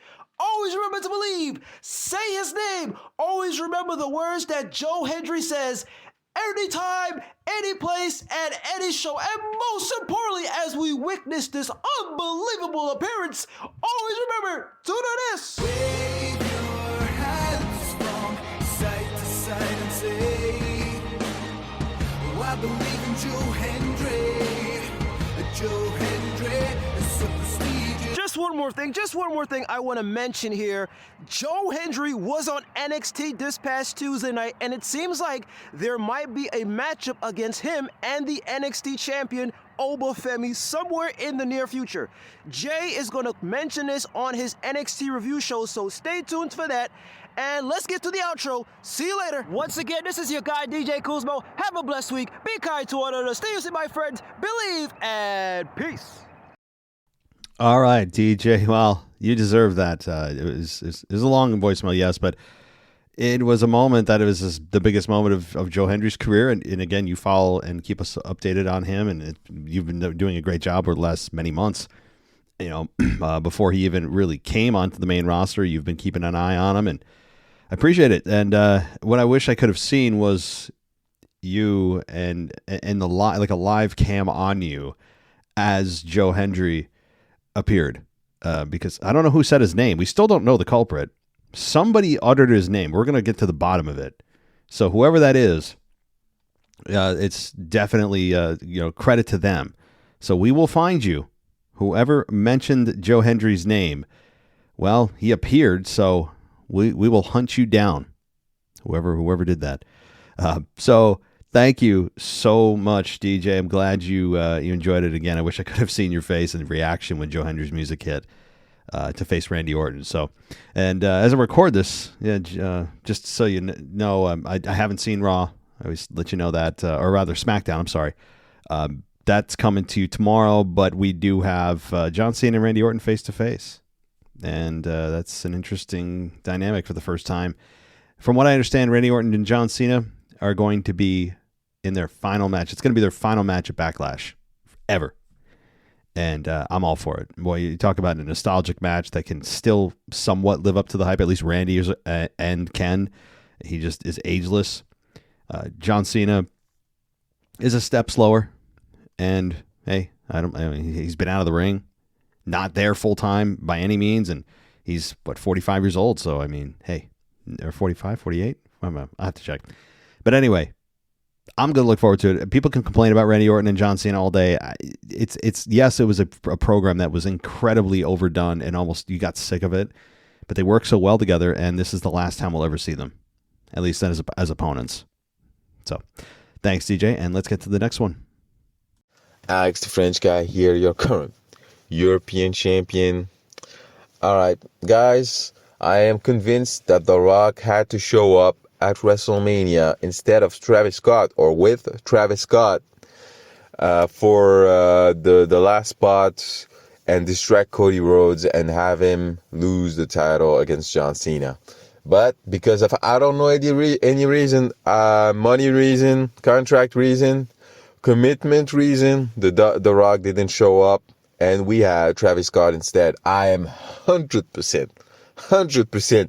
Always remember to believe. Say his name. Always remember the words that Joe Hendry says. anytime, any place, and any show. And most importantly, as we witness this unbelievable appearance, always remember to do this. Wave your hands from side to side and say, oh, I believe in Joe Hendry. Joe Hendry is so prestigious. Just one more thing I want to mention here. Joe Hendry was on NXT this past Tuesday night, and it seems like there might be a matchup against him and the NXT champion, Obafemi, somewhere in the near future. Jay is going to mention this on his NXT review show, so stay tuned for that. And let's get to the outro. See you later. Once again, this is your guy, DJ Kuzmo. Have a blessed week. Be kind to one another. Stay safe, my friends. Believe and peace. All right, DJ. Well, you deserve that. It was a long voicemail, yes, but it was a moment that it was the biggest moment of Joe Hendry's career. And again, you follow and keep us updated on him, and you've been doing a great job over the last many months. You know, before he even really came onto the main roster, you've been keeping an eye on him, and I appreciate it. And what I wish I could have seen was you and the like a live cam on you as Joe Hendry appeared, because I don't know who said his name. We still don't know the culprit. Somebody uttered his name. We're going to get to the bottom of it. So whoever that is, it's definitely credit to them. So we will find you. Whoever mentioned Joe Hendry's name, well, he appeared, so we will hunt you down. Whoever did that. So thank you so much, DJ. I'm glad you enjoyed it again. I wish I could have seen your face and reaction when Joe Hendry's music hit to face Randy Orton. So, and as I record this, just so you know, I haven't seen Raw. I always let you know that, or rather SmackDown. I'm sorry. That's coming to you tomorrow, but we do have John Cena and Randy Orton face to face, and that's an interesting dynamic for the first time. From what I understand, Randy Orton and John Cena are going to be in their final match. It's going to be their final match at Backlash ever. And I'm all for it. Boy, you talk about a nostalgic match that can still somewhat live up to the hype. At least Randy is, and Ken. He just is ageless. John Cena is a step slower. And hey, he's been out of the ring. Not there full time by any means. And he's, 45 years old. So, I mean, hey, or 45, 48? I'll have to check. But anyway, I'm going to look forward to it. People can complain about Randy Orton and John Cena all day. Yes, it was a program that was incredibly overdone and almost you got sick of it, but they work so well together, and this is the last time we'll ever see them, at least as opponents. So thanks, DJ, and let's get to the next one. Alex, the French guy here, your current European champion. All right, guys, I am convinced that The Rock had to show up at WrestleMania instead of Travis Scott, or with Travis Scott, for the last spot and distract Cody Rhodes and have him lose the title against John Cena. But because of, I don't know any reason, money reason, contract reason, commitment reason, the Rock didn't show up and we had Travis Scott instead. I am 100%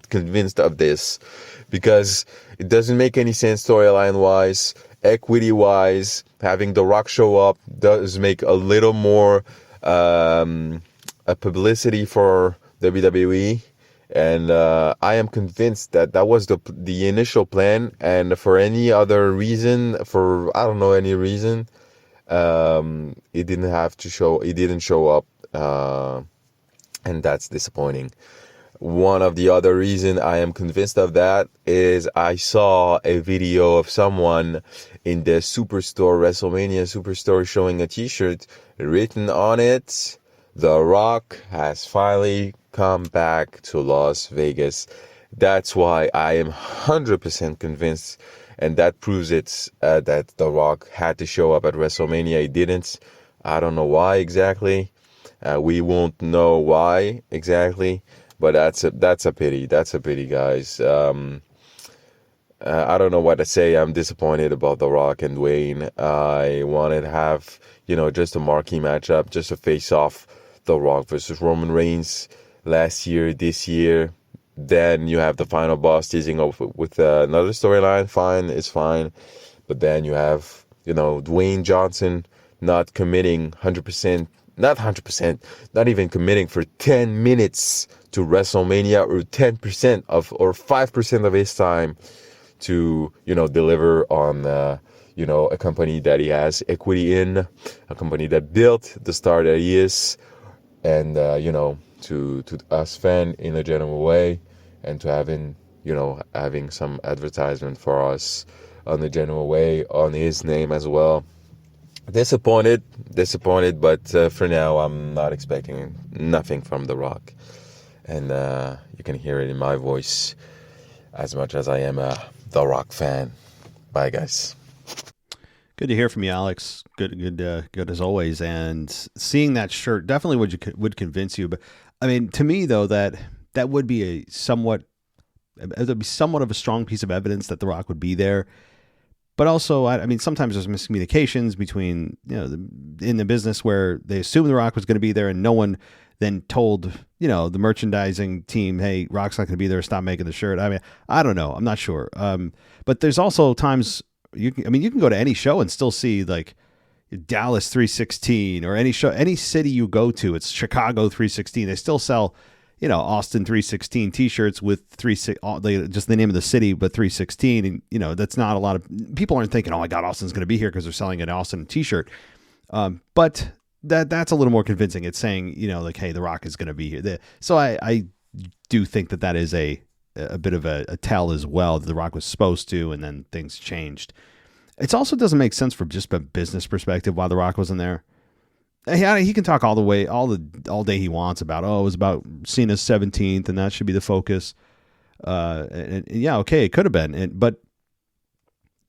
convinced of this, because it doesn't make any sense storyline-wise, equity-wise. Having The Rock show up does make a little more a publicity for WWE. And I am convinced that was the initial plan. And for any other reason, it didn't show up. And that's disappointing. One of the other reasons I am convinced of that is I saw a video of someone in the Superstore, WrestleMania Superstore, showing a t-shirt written on it, The Rock has finally come back to Las Vegas. That's why I am 100% convinced, and that proves it, that The Rock had to show up at WrestleMania. He didn't. I don't know why exactly. We won't know why exactly. But that's a pity. That's a pity, guys. I don't know what to say. I'm disappointed about The Rock and Dwayne. I wanted to have, just a marquee matchup, just a face-off. The Rock versus Roman Reigns last year, this year. Then you have the final boss teasing up with another storyline. Fine, it's fine. But then you have, Dwayne Johnson not committing 100%, not even committing for 10 minutes to WrestleMania, or 10% or 5% of his time to, deliver on, a company that he has equity in, a company that built the star that he is, and, to us fan in a general way, and to having some advertisement for us on the general way on his name as well. Disappointed, but for now I'm not expecting nothing from The Rock, and you can hear it in my voice as much as I am a The Rock fan. Bye, guys. Good to hear from you, Alex. Good as always. And seeing that shirt definitely would convince you. But I mean, to me though, that would be somewhat of a strong piece of evidence that The Rock would be there. But also, I mean, sometimes there's miscommunications between, in the business where they assume The Rock was going to be there and no one then told, the merchandising team, hey, Rock's not going to be there, stop making the shirt. I mean, I don't know. I'm not sure. But there's also times you can go to any show and still see like Dallas 316 or any show, any city you go to, it's Chicago 316. They still sell, Austin 316 t-shirts with just the name of the city, but 316. And, that's not a lot of people aren't thinking, oh my God, Austin's going to be here because they're selling an Austin t-shirt. But that's a little more convincing. It's saying, like, hey, The Rock is going to be here. So I do think that is a bit of a tell as well. That The Rock was supposed to, and then things changed. It also doesn't make sense from just a business perspective why The Rock wasn't there. He can talk all day he wants about, it was about Cena's 17th and that should be the focus. And yeah, okay, it could have been. But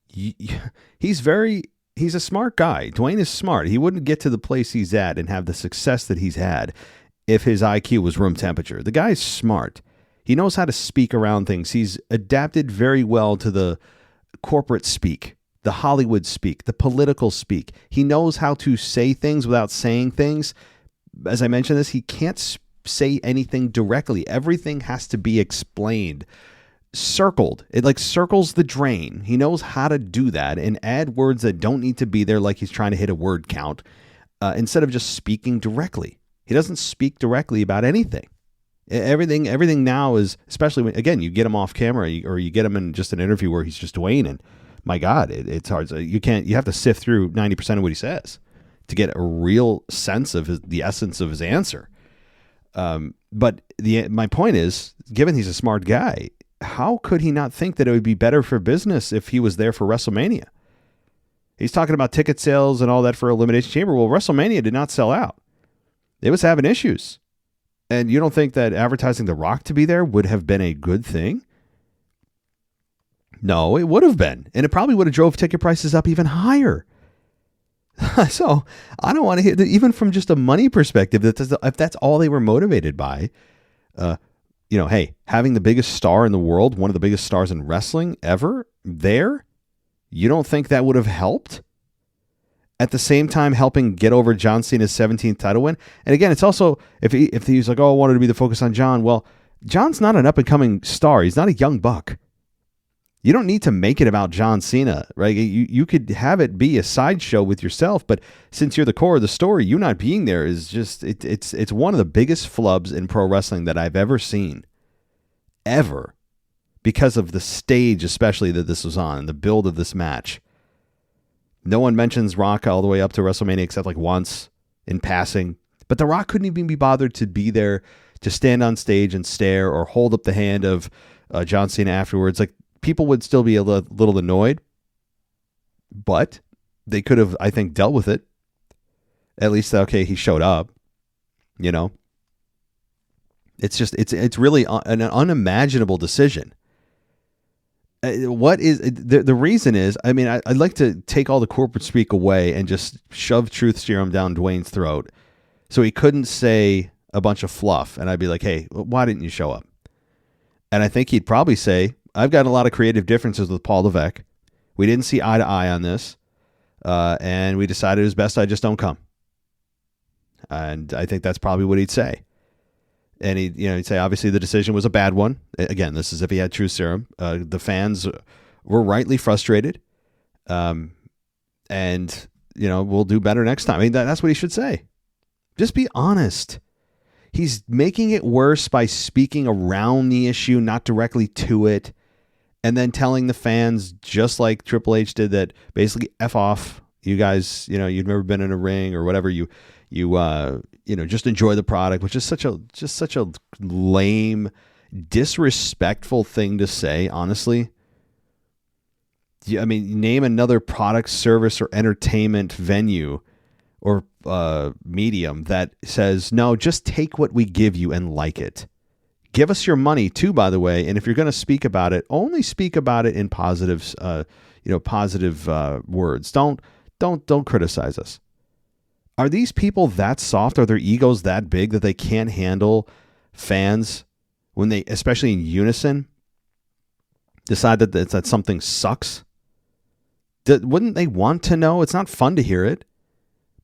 he's a smart guy. Dwayne is smart. He wouldn't get to the place he's at and have the success that he's had if his IQ was room temperature. The guy's smart. He knows how to speak around things. He's adapted very well to the corporate speak, the Hollywood speak, the political speak. He knows how to say things without saying things. As I mentioned this, he can't say anything directly. Everything has to be explained, circled. It like circles the drain. He knows how to do that and add words that don't need to be there, like he's trying to hit a word count, instead of just speaking directly. He doesn't speak directly about anything. Everything now is, especially when, again, you get him off camera or you get him in just an interview where he's just Dwayne, and my God, it's hard. You have to sift through 90% of what he says to get a real sense of the essence of his answer. But my point is, given he's a smart guy, how could he not think that it would be better for business if he was there for WrestleMania? He's talking about ticket sales and all that for Elimination Chamber. Well, WrestleMania did not sell out. It was having issues. And you don't think that advertising The Rock to be there would have been a good thing? No, it would have been. And it probably would have drove ticket prices up even higher. So I don't want to hear that, even from just a money perspective, if that's all they were motivated by, hey, having the biggest star in the world, one of the biggest stars in wrestling ever there, you don't think that would have helped? At the same time, helping get over John Cena's 17th title win. And again, it's also, if he's like, I wanted to be the focus on John. Well, John's not an up-and-coming star. He's not a young buck. You don't need to make it about John Cena, right? You could have it be a sideshow with yourself, but since you're the core of the story, you not being there is just, it's one of the biggest flubs in pro wrestling that I've ever seen. Ever. Because of the stage, especially, that this was on, and the build of this match. No one mentions Rock all the way up to WrestleMania except like once in passing. But The Rock couldn't even be bothered to be there to stand on stage and stare or hold up the hand of John Cena afterwards. Like, people would still be a little annoyed, but they could have, I think, dealt with it. At least, okay, he showed up. It's just, it's really an unimaginable decision. What is the reason is, I mean, I'd like to take all the corporate speak away and just shove truth serum down Dwayne's throat so he couldn't say a bunch of fluff. And I'd be like, hey, why didn't you show up? And I think he'd probably say, I've got a lot of creative differences with Paul Levesque. We didn't see eye to eye on this. And we decided it was best I just don't come. And I think that's probably what he'd say. And he'd say, obviously, the decision was a bad one. Again, this is if he had true serum. The fans were rightly frustrated. And, we'll do better next time. I mean, that's what he should say. Just be honest. He's making it worse by speaking around the issue, not directly to it, and then telling the fans, just like Triple H did, that basically F off. You guys, you've never been in a ring or whatever. You just enjoy the product, which is such a lame, disrespectful thing to say, honestly. I mean, name another product, service, or entertainment venue or medium that says, no, just take what we give you and like it. Give us your money too, by the way. And if you're going to speak about it, only speak about it in positive words. Don't criticize us. Are these people that soft? Are their egos that big that they can't handle fans when they, especially in unison, decide that something sucks? Wouldn't they want to know? It's not fun to hear it,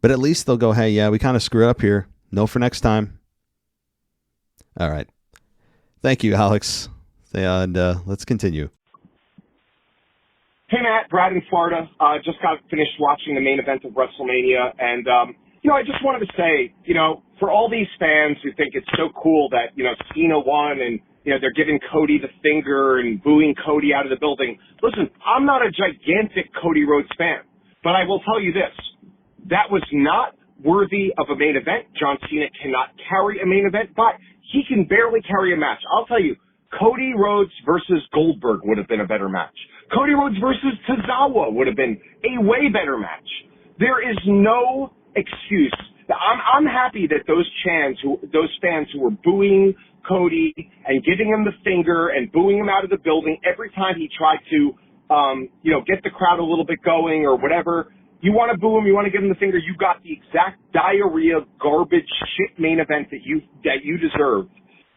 but at least they'll go, hey, yeah, we kind of screwed up here. No for next time. All right. Thank you, Alex. And let's continue. Hey, Matt, Brad in Florida. Just got finished watching the main event of WrestleMania. And, I just wanted to say, for all these fans who think it's so cool that, Cena won and, they're giving Cody the finger and booing Cody out of the building. Listen, I'm not a gigantic Cody Rhodes fan, but I will tell you this. That was not worthy of a main event. John Cena cannot carry a main event, but he can barely carry a match. I'll tell you, Cody Rhodes versus Goldberg would have been a better match. Cody Rhodes versus Tozawa would have been a way better match. There is no excuse. I'm happy that those fans who were booing Cody and giving him the finger and booing him out of the building every time he tried to, get the crowd a little bit going or whatever. You want to boo him, you want to give him the finger. You got the exact diarrhea, garbage, shit main event that you deserved.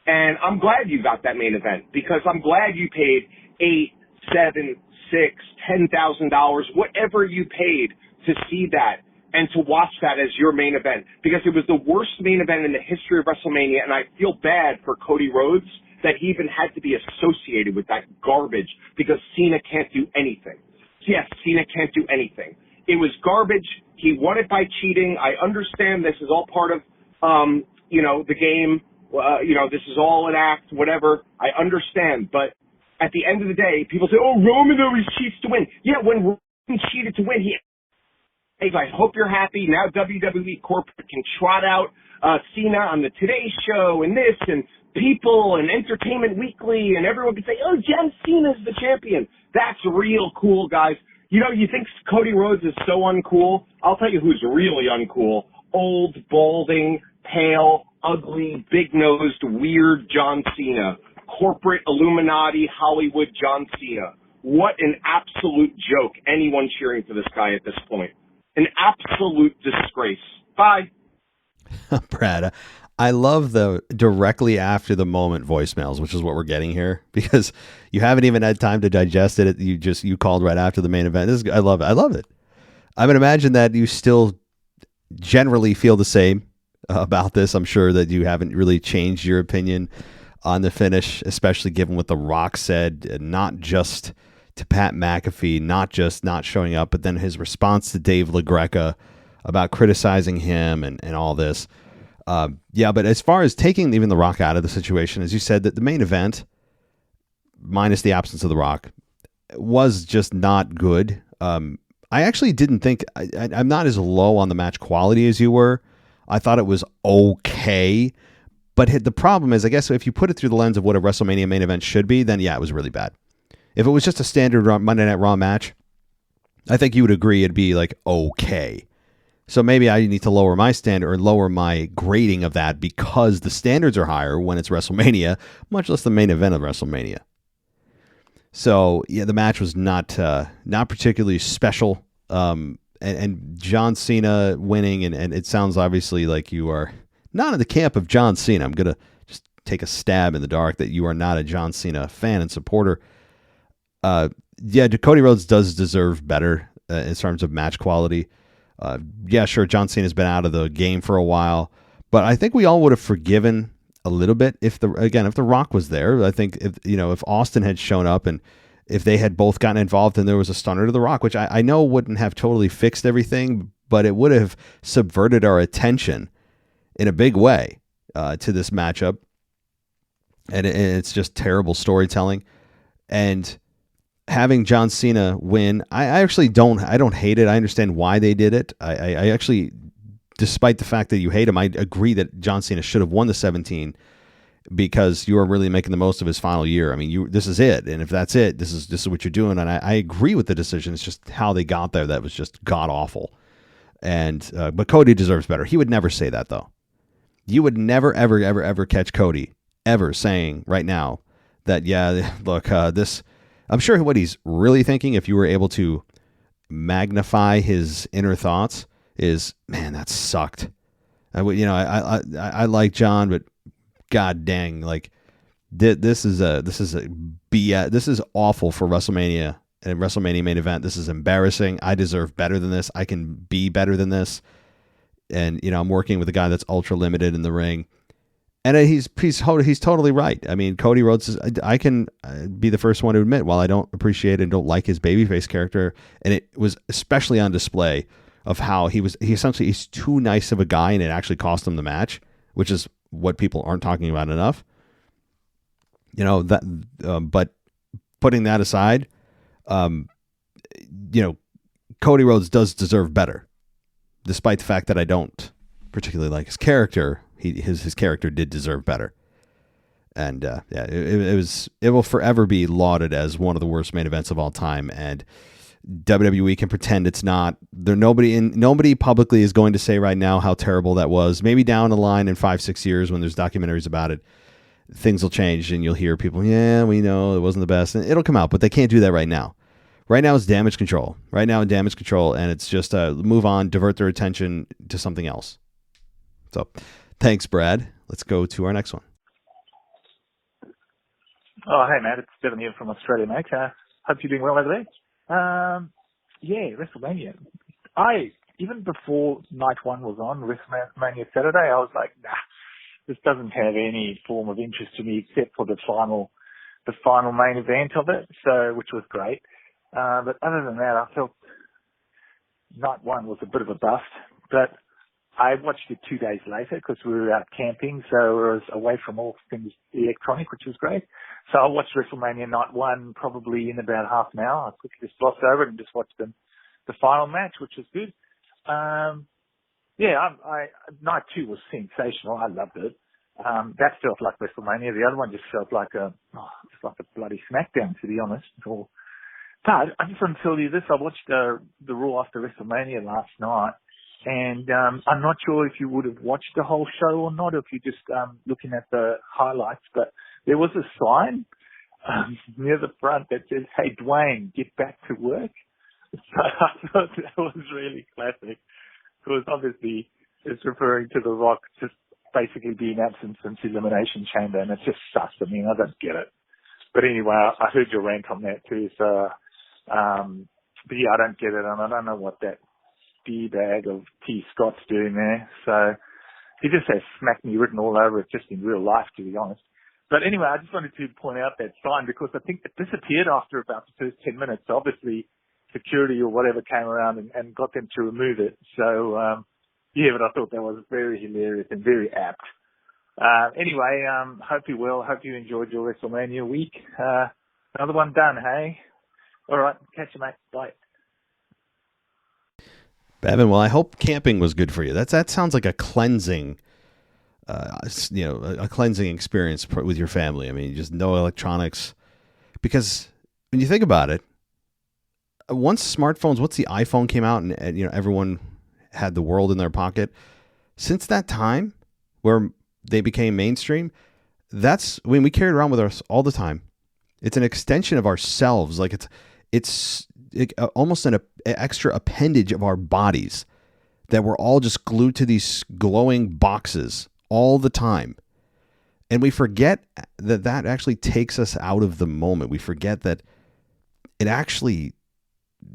And I'm glad you got that main event because I'm glad you paid $8, $7, $6, $10,000, whatever you paid to see that and to watch that as your main event because it was the worst main event in the history of WrestleMania. And I feel bad for Cody Rhodes that he even had to be associated with that garbage because Cena can't do anything. Yes, Cena can't do anything. It was garbage. He won it by cheating. I understand this is all part of, the game. This is all an act, whatever. I understand. But at the end of the day, people say, oh, Roman always cheats to win. Yeah, when Roman cheated to win, I hope you're happy. Now WWE corporate can trot out Cena on the Today Show and this and People and Entertainment Weekly and everyone can say, oh, John Cena's the champion. That's real cool, guys. You think Cody Rhodes is so uncool? I'll tell you who's really uncool. Old, balding, pale, ugly, big-nosed, weird John Cena. Corporate Illuminati Hollywood John Cena. What an absolute joke. Anyone cheering for this guy at this point. An absolute disgrace. Bye. Brad, I love the directly after the moment voicemails, which is what we're getting here because you haven't even had time to digest it. You called right after the main event. I love it. I love it. I would imagine that you still generally feel the same about this. I'm sure that you haven't really changed your opinion on the finish, especially given what The Rock said, not just to Pat McAfee, not just not showing up, but then his response to Dave LaGreca about criticizing him and all this. But as far as taking even The Rock out of the situation, as you said, that the main event, minus the absence of The Rock, was just not good. I actually didn't think, I'm not as low on the match quality as you were. I thought it was okay. But the problem is, I guess if you put it through the lens of what a WrestleMania main event should be, then yeah, it was really bad. If it was just a standard Monday Night Raw match, I think you would agree it'd be like okay. So maybe I need to lower my standard or lower my grading of that because the standards are higher when it's WrestleMania, much less the main event of WrestleMania. So yeah, the match was not particularly special. And John Cena winning, and it sounds obviously like you are not in the camp of John Cena. I'm gonna just take a stab in the dark that you are not a John Cena fan and supporter. Cody Rhodes does deserve better in terms of match quality. Sure, John Cena's been out of the game for a while, but I think we all would have forgiven a little bit if the Rock was there. I think if Austin had shown up and if they had both gotten involved and there was a stunner to the Rock, which I know wouldn't have totally fixed everything, but it would have subverted our attention in a big way to this matchup. And it's just terrible storytelling. And having John Cena win, I actually don't hate it. I understand why they did it. I actually, despite the fact that you hate him, I agree that John Cena should have won the 17 because you are really making the most of his final year. I mean, this is it. And if that's it, this is what you're doing. And I agree with the decision. It's just how they got there that was just god awful. And but Cody deserves better. He would never say that, though. You would never, ever, ever, ever catch Cody ever saying right now that, yeah, look, this, I'm sure what he's really thinking, if you were able to magnify his inner thoughts, is, man, that sucked. I like John, but god dang, like this is awful for WrestleMania and WrestleMania main event. This is embarrassing. I deserve better than this. I can be better than this. And I'm working with a guy that's ultra limited in the ring. And he's totally right. I mean, Cody Rhodes I can be the first one to admit, while I don't appreciate and don't like his babyface character, and it was especially on display of how he's too nice of a guy, and it actually cost him the match, which is what people aren't talking about enough. But putting that aside, Cody Rhodes does deserve better, despite the fact that I don't particularly like his character. His character did deserve better. And it will forever be lauded as one of the worst main events of all time. And WWE can pretend it's not. Nobody publicly is going to say right now how terrible that was. Maybe down the line in 5-6 years when there's documentaries about it, things will change and you'll hear people, yeah, we know it wasn't the best, and it'll come out, but they can't do that right now. Right now it's damage control. And it's just move on, divert their attention to something else. So, thanks, Brad. Let's go to our next one. Oh, hey, Matt. It's Devin here from Australia, mate. Hope you're doing well over there. WrestleMania. Even before night one was on, WrestleMania Saturday, I was like, nah, this doesn't have any form of interest to me except for the final main event of it, which was great. But other than that, I felt night one was a bit of a bust, but I watched it 2 days later because we were out camping, so I was away from all things electronic, which was great. So I watched WrestleMania night one probably in about half an hour. I quickly just glossed over it and just watched the final match, which was good. Night two was sensational. I loved it. That felt like WrestleMania. The other one just felt like a bloody SmackDown, to be honest. But I just want to tell you this. I watched the Raw after WrestleMania last night. And I'm not sure if you would have watched the whole show or not, or if you're just looking at the highlights, but there was a sign near the front that says, "Hey, Dwayne, get back to work." So I thought that was really classic, because obviously it's referring to The Rock just basically being absent since Elimination Chamber, and it's just sus. I mean, I don't get it. But anyway, I heard your rant on that too, so, but yeah, I don't get it, and I don't know what that D-bag of T. Scott's doing there. So he just has smack me written all over it, just in real life, to be honest. But anyway, I just wanted to point out that sign because I think it disappeared after about the first 10 minutes. So obviously security or whatever came around and got them to remove it. So, but I thought that was very hilarious and very apt. Anyway, hope you're well. Hope you enjoyed your WrestleMania week. Another one done, hey? All right. Catch you, mate. Bye. Evan, well, I hope camping was good for you. That sounds like a cleansing, a cleansing experience with your family. I mean, just no electronics, because when you think about it, once the iPhone came out and everyone had the world in their pocket, since that time where they became mainstream, we carried around with us all the time. It's an extension of ourselves. Like it's almost an extra appendage of our bodies that we're all just glued to these glowing boxes all the time. And we forget that actually takes us out of the moment. We forget that it actually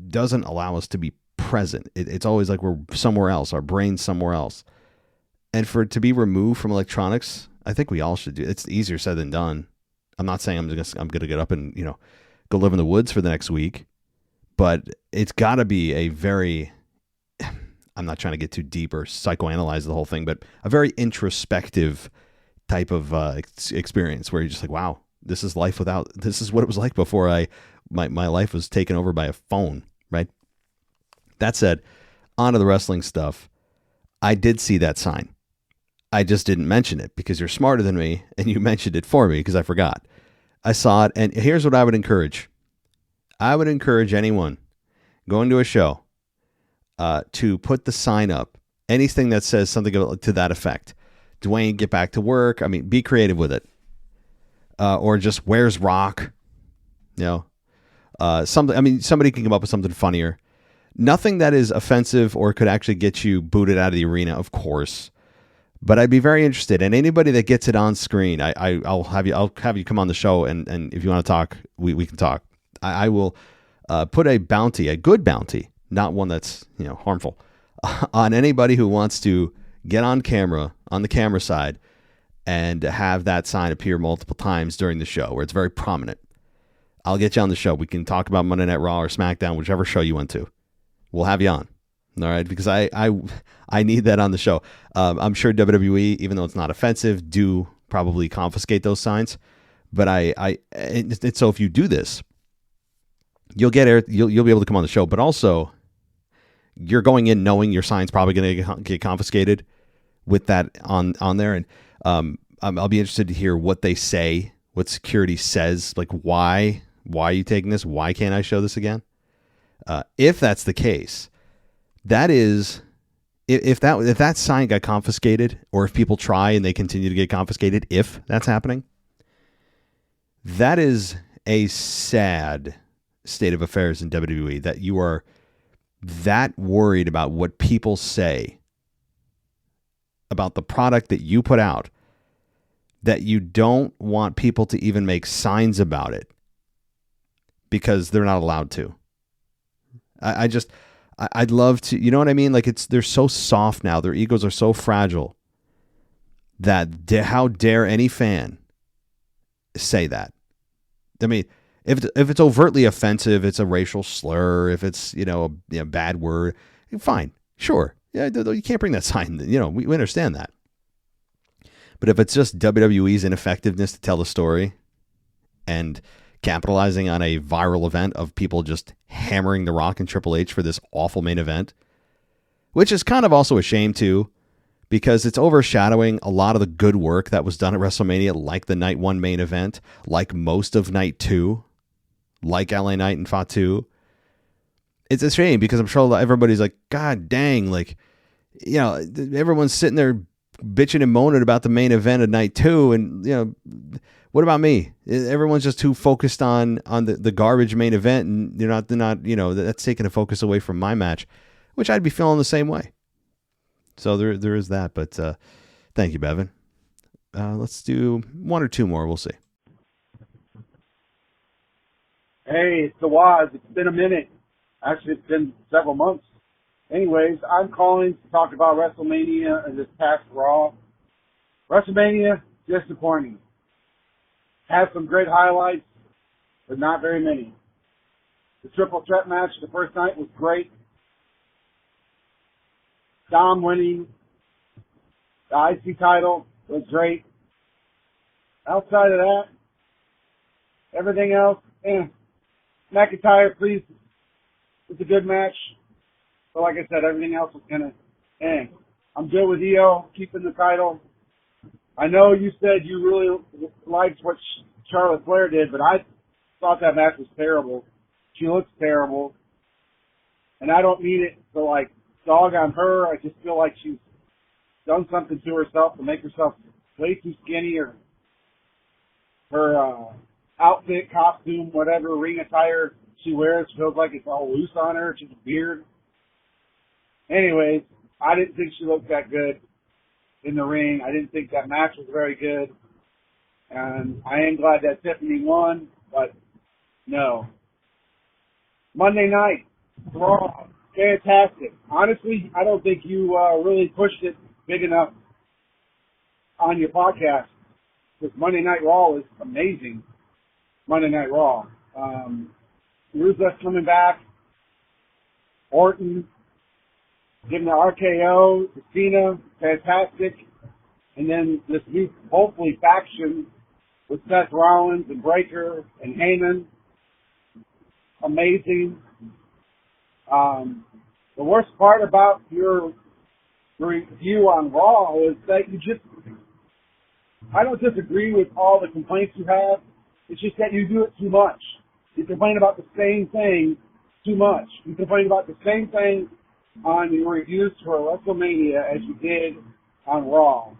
doesn't allow us to be present. It's always like we're somewhere else, our brain's somewhere else. And for it to be removed from electronics, I think we all should do it. It's easier said than done. I'm not saying I'm going to get up and, go live in the woods for the next week. But it's got to be a very, I'm not trying to get too deep or psychoanalyze the whole thing, but a very introspective type of experience where you're just like, wow, this is life without, this is what it was like before my life was taken over by a phone, right? That said, on to the wrestling stuff. I did see that sign. I just didn't mention it because you're smarter than me and you mentioned it for me because I forgot. I saw it, and here's what I would encourage. I would encourage anyone going to a show to put the sign up, anything that says something to that effect. Dwayne, get back to work. I mean, be creative with it. Or just, where's Rock? You know, something. I mean, somebody can come up with something funnier. Nothing that is offensive or could actually get you booted out of the arena, of course. But I'd be very interested. And anybody that gets it on screen, I'll have you come on the show, and if you want to talk, we can talk. I will put a bounty, a good bounty, not one that's harmful, on anybody who wants to get on camera, on the camera side, and have that sign appear multiple times during the show where it's very prominent. I'll get you on the show. We can talk about Monday Night Raw or SmackDown, whichever show you went to. We'll have you on. All right, because I need that on the show. I'm sure WWE, even though it's not offensive, do probably confiscate those signs. But and so if you do this, you'll be able to come on the show. But also, you're going in knowing your sign's probably going to get confiscated with that on there. And I'll be interested to hear what they say, what security says, like why are you taking this? Why can't I show this again? If that's the case, that is, if that sign got confiscated, or if people try and they continue to get confiscated, if that's happening, that is a sad state of affairs in WWE, that you are that worried about what people say about the product that you put out, that you don't want people to even make signs about it because they're not allowed to. I'd love to, you know what I mean? Like, they're so soft now. Their egos are so fragile that how dare any fan say that? I mean, if it's overtly offensive, it's a racial slur, if it's, a bad word, fine, sure. Yeah, you can't bring that sign. We understand that. But if it's just WWE's ineffectiveness to tell the story and capitalizing on a viral event of people just hammering The Rock and Triple H for this awful main event, which is kind of also a shame too, because it's overshadowing a lot of the good work that was done at WrestleMania, like the Night 1 main event, like most of Night 2, like LA Knight and Fatu. It's a shame because I'm sure everybody's like, God dang, like, everyone's sitting there bitching and moaning about the main event of Night 2, and what about me? Everyone's just too focused on the garbage main event, and they're not that's taking a focus away from my match, which I'd be feeling the same way. So there is that. But thank you, Bevan. Let's do one or two more. We'll see. Hey, it's the Waz. It's been a minute. Actually, it's been several months. Anyways, I'm calling to talk about WrestleMania and this past Raw. WrestleMania, disappointing. Has some great highlights, but not very many. The triple threat match the first night was great. Dom winning the IC title was great. Outside of that, everything else, McIntyre, please, it's a good match. But like I said, everything else was kind of, I'm good with Io keeping the title. I know you said you really liked what Charlotte Flair did, but I thought that match was terrible. She looks terrible. And I don't mean it to, dog on her. I just feel like she's done something to herself to make herself way too skinny, or her outfit, costume, whatever, ring attire she wears feels like it's all loose on her. She's a beard. Anyways, I didn't think she looked that good in the ring. I didn't think that match was very good. And I am glad that Tiffany won, but no. Monday night, Raw, fantastic. Honestly, I don't think you really pushed it big enough on your podcast, because Monday Night Raw is amazing. Monday Night Raw. Rusev coming back, Orton, giving the RKO to Cena, fantastic. And then this new, hopefully, faction with Seth Rollins and Breakker and Heyman. Amazing. The worst part about your review on Raw is that I don't disagree with all the complaints you have. It's just that you do it too much. You complain about the same thing too much. You complain about the same thing on your reviews for WrestleMania as you did on Raw.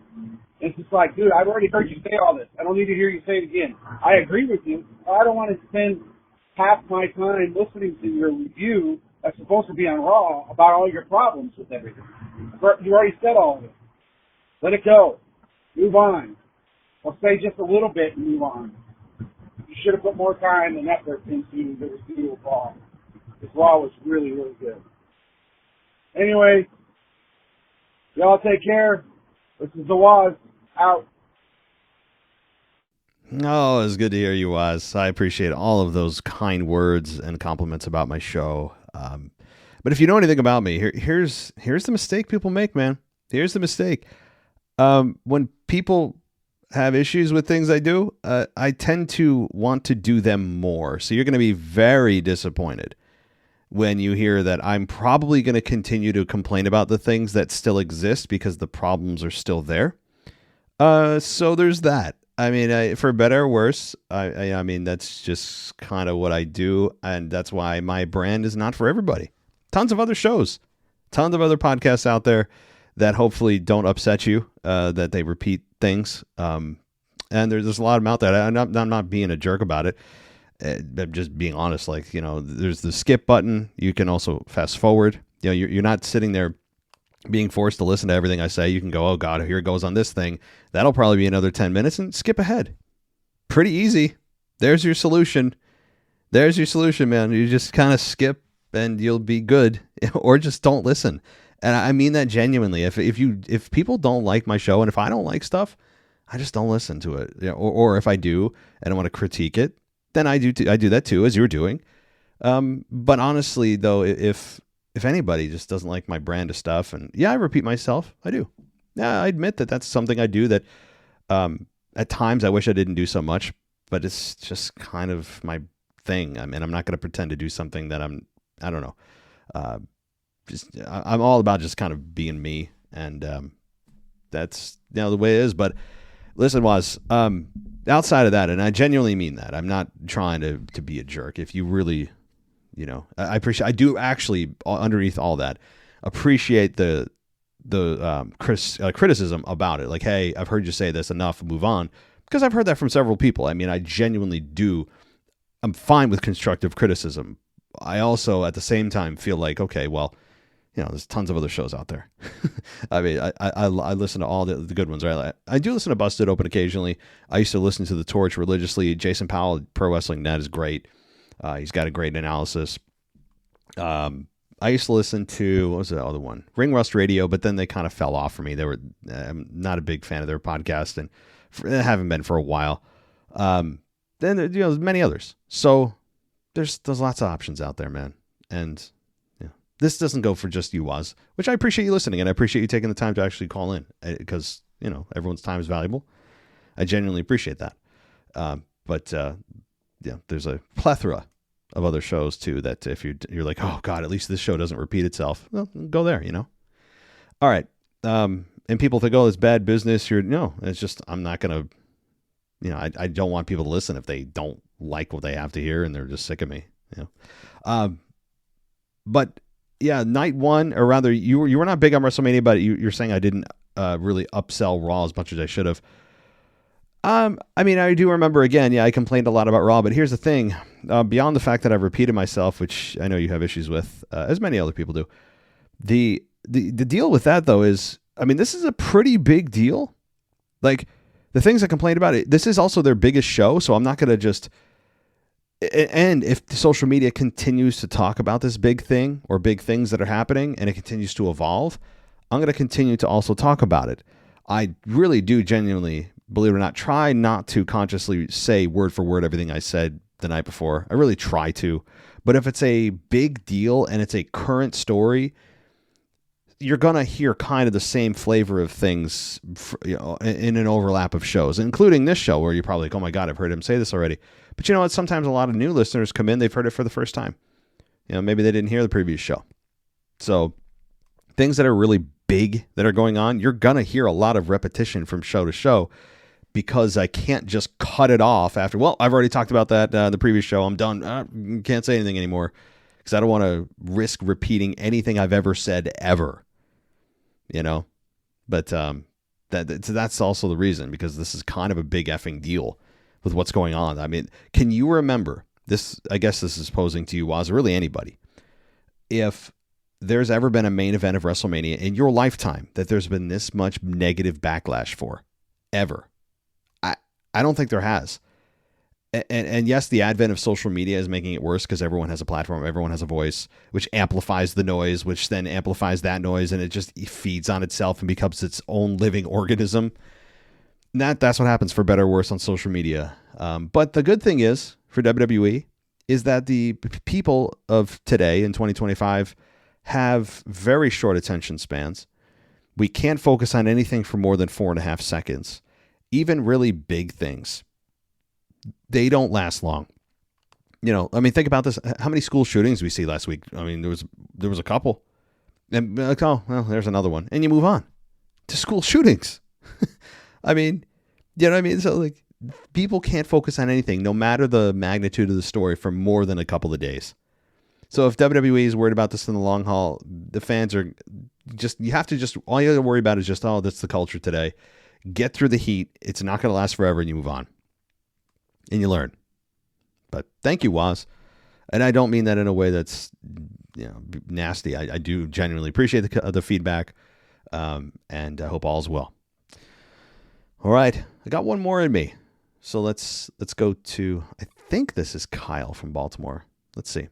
It's just like, dude, I've already heard you say all this. I don't need to hear you say it again. I agree with you. I don't want to spend half my time listening to your review that's supposed to be on Raw about all your problems with everything. You already said all of it. Let it go. Move on. Or say just a little bit and move on. You should have put more time and effort into the review of Raw. This Raw was really, really good. Anyway, y'all take care. This is the Waz. Out. Oh, it's good to hear you, Waz. I appreciate all of those kind words and compliments about my show. But if you know anything about me, here's the mistake people make, man. Here's the mistake. When people have issues with things I do, I tend to want to do them more. So you're going to be very disappointed when you hear that I'm probably going to continue to complain about the things that still exist because the problems are still there. So there's that. I mean, for better or worse, I mean, that's just kind of what I do. And that's why my brand is not for everybody. Tons of other shows, tons of other podcasts out there that hopefully don't upset you, that they repeat things. And there's a lot of them out there. I'm not being a jerk about it. I'm just being honest. Like, there's the skip button. You can also fast forward. You're not sitting there being forced to listen to everything I say. You can go, oh God, here it goes on this thing. That'll probably be another 10 minutes and skip ahead. Pretty easy. There's your solution. There's your solution, man. You just kind of skip and you'll be good, or just don't listen. And I mean that genuinely. If people don't like my show and if I don't like stuff, I just don't listen to it. Or if I do and I want to critique it, then I do that too, as you're doing. But honestly, though, if anybody just doesn't like my brand of stuff, and yeah, I repeat myself, I do. Yeah, I admit that that's something I do that at times I wish I didn't do so much, but it's just kind of my thing. I mean, I'm not going to pretend to do something that I don't know. I'm all about just kind of being me, and that's the way it is. But listen, Waz, outside of that, and I genuinely mean that, I'm not trying to be a jerk. If you really, I do actually, underneath all that, appreciate the criticism about it. Like, hey, I've heard you say this, enough, move on. Because I've heard that from several people. I mean, I genuinely do. I'm fine with constructive criticism. I also, at the same time, feel like, okay, well, there's tons of other shows out there. I mean, I listen to all the good ones, right? I do listen to Busted Open occasionally. I used to listen to The Torch religiously. Jason Powell, Pro Wrestling Net, is great. He's got a great analysis. I used to listen to, what was the other one? Ring Rust Radio, but then they kind of fell off for me. I'm not a big fan of their podcast, and haven't been for a while. Then there's many others. So there's lots of options out there, man. And this doesn't go for just you, Waz, which I appreciate you listening, and I appreciate you taking the time to actually call in, because everyone's time is valuable. I genuinely appreciate that. But there's a plethora of other shows too that if you're like, oh God, at least this show doesn't repeat itself, well, go there. All right. And people think, oh, it's bad business. It's just, I'm not gonna. I don't want people to listen if they don't like what they have to hear and they're just sick of me. But yeah, night one, or rather, you were not big on WrestleMania, but you're saying I didn't really upsell Raw as much as I should have. I mean, I do remember, again, I complained a lot about Raw, but here's the thing. Beyond the fact that I've repeated myself, which I know you have issues with, as many other people do, the deal with that, though, is, I mean, this is a pretty big deal. Like, the things I complained about, this is also their biggest show, so I'm not going to just... And if the social media continues to talk about this big thing or big things that are happening and it continues to evolve, I'm going to continue to also talk about it. I really do genuinely, believe it or not, try not to consciously say word for word everything I said the night before. I really try to. But if it's a big deal and it's a current story, you're going to hear kind of the same flavor of things, in an overlap of shows, including this show where you're probably like, oh my God, I've heard him say this already. But you know what? Sometimes a lot of new listeners come in, they've heard it for the first time. Maybe they didn't hear the previous show. So things that are really big that are going on, you're going to hear a lot of repetition from show to show, because I can't just cut it off after, well, I've already talked about that the previous show. I'm done. Can't say anything anymore because I don't want to risk repeating anything I've ever said ever. But that's also the reason, because this is kind of a big effing deal with what's going on. I mean, can you remember this? I guess this is posing to you, Waz, or really anybody. If there's ever been a main event of WrestleMania in your lifetime that there's been this much negative backlash for, ever, I don't think there has. And yes, the advent of social media is making it worse because everyone has a platform, everyone has a voice, which amplifies the noise, which then amplifies that noise, and it just feeds on itself and becomes its own living organism. That's what happens, for better or worse, on social media. But the good thing is for WWE is that the people of today in 2025 have very short attention spans. We can't focus on anything for more than 4.5 seconds. Even really big things, they don't last long. Think about this. How many school shootings we see last week? I mean, there was a couple. And like, oh, well, there's another one. And you move on to school shootings. I mean, you know what I mean? So like, people can't focus on anything, no matter the magnitude of the story, for more than a couple of days. So if WWE is worried about this in the long haul, the fans are all you have to worry about is just, oh, that's the culture today. Get through the heat. It's not going to last forever, and you move on. And you learn. But thank you, Waz. And I don't mean that in a way that's nasty. I do genuinely appreciate the feedback, and I hope all's well. All right. I got one more in me. So let's go to, I think this is Kyle from Baltimore. Let's see.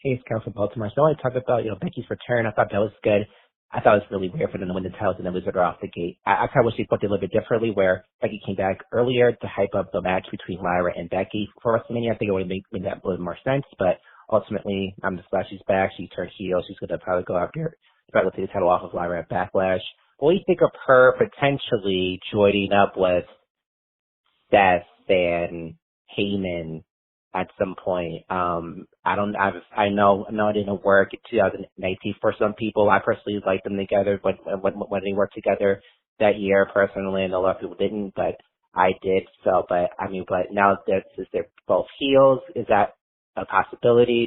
Hey, it's Kyle from Baltimore. So I want to talk about, Becky's return. I thought that was good. I thought it was really weird for them to win the titles and then lose it off the gate. I kind of wish they booked it a little bit differently, where Becky came back earlier to hype up the match between Lyra and Becky for WrestleMania. I think it would have made that a little more sense, but ultimately, I'm just glad she's back. She turned heel. She's going to probably go after, try to take the title off of Lyra at Backlash. What do you think of her potentially joining up with Seth and Heyman at some point? I know it didn't work in 2019 for some people. I personally liked them together when they worked together that year. Personally, and a lot of people didn't, but I did. So, but now that since they're both heels, is that a possibility?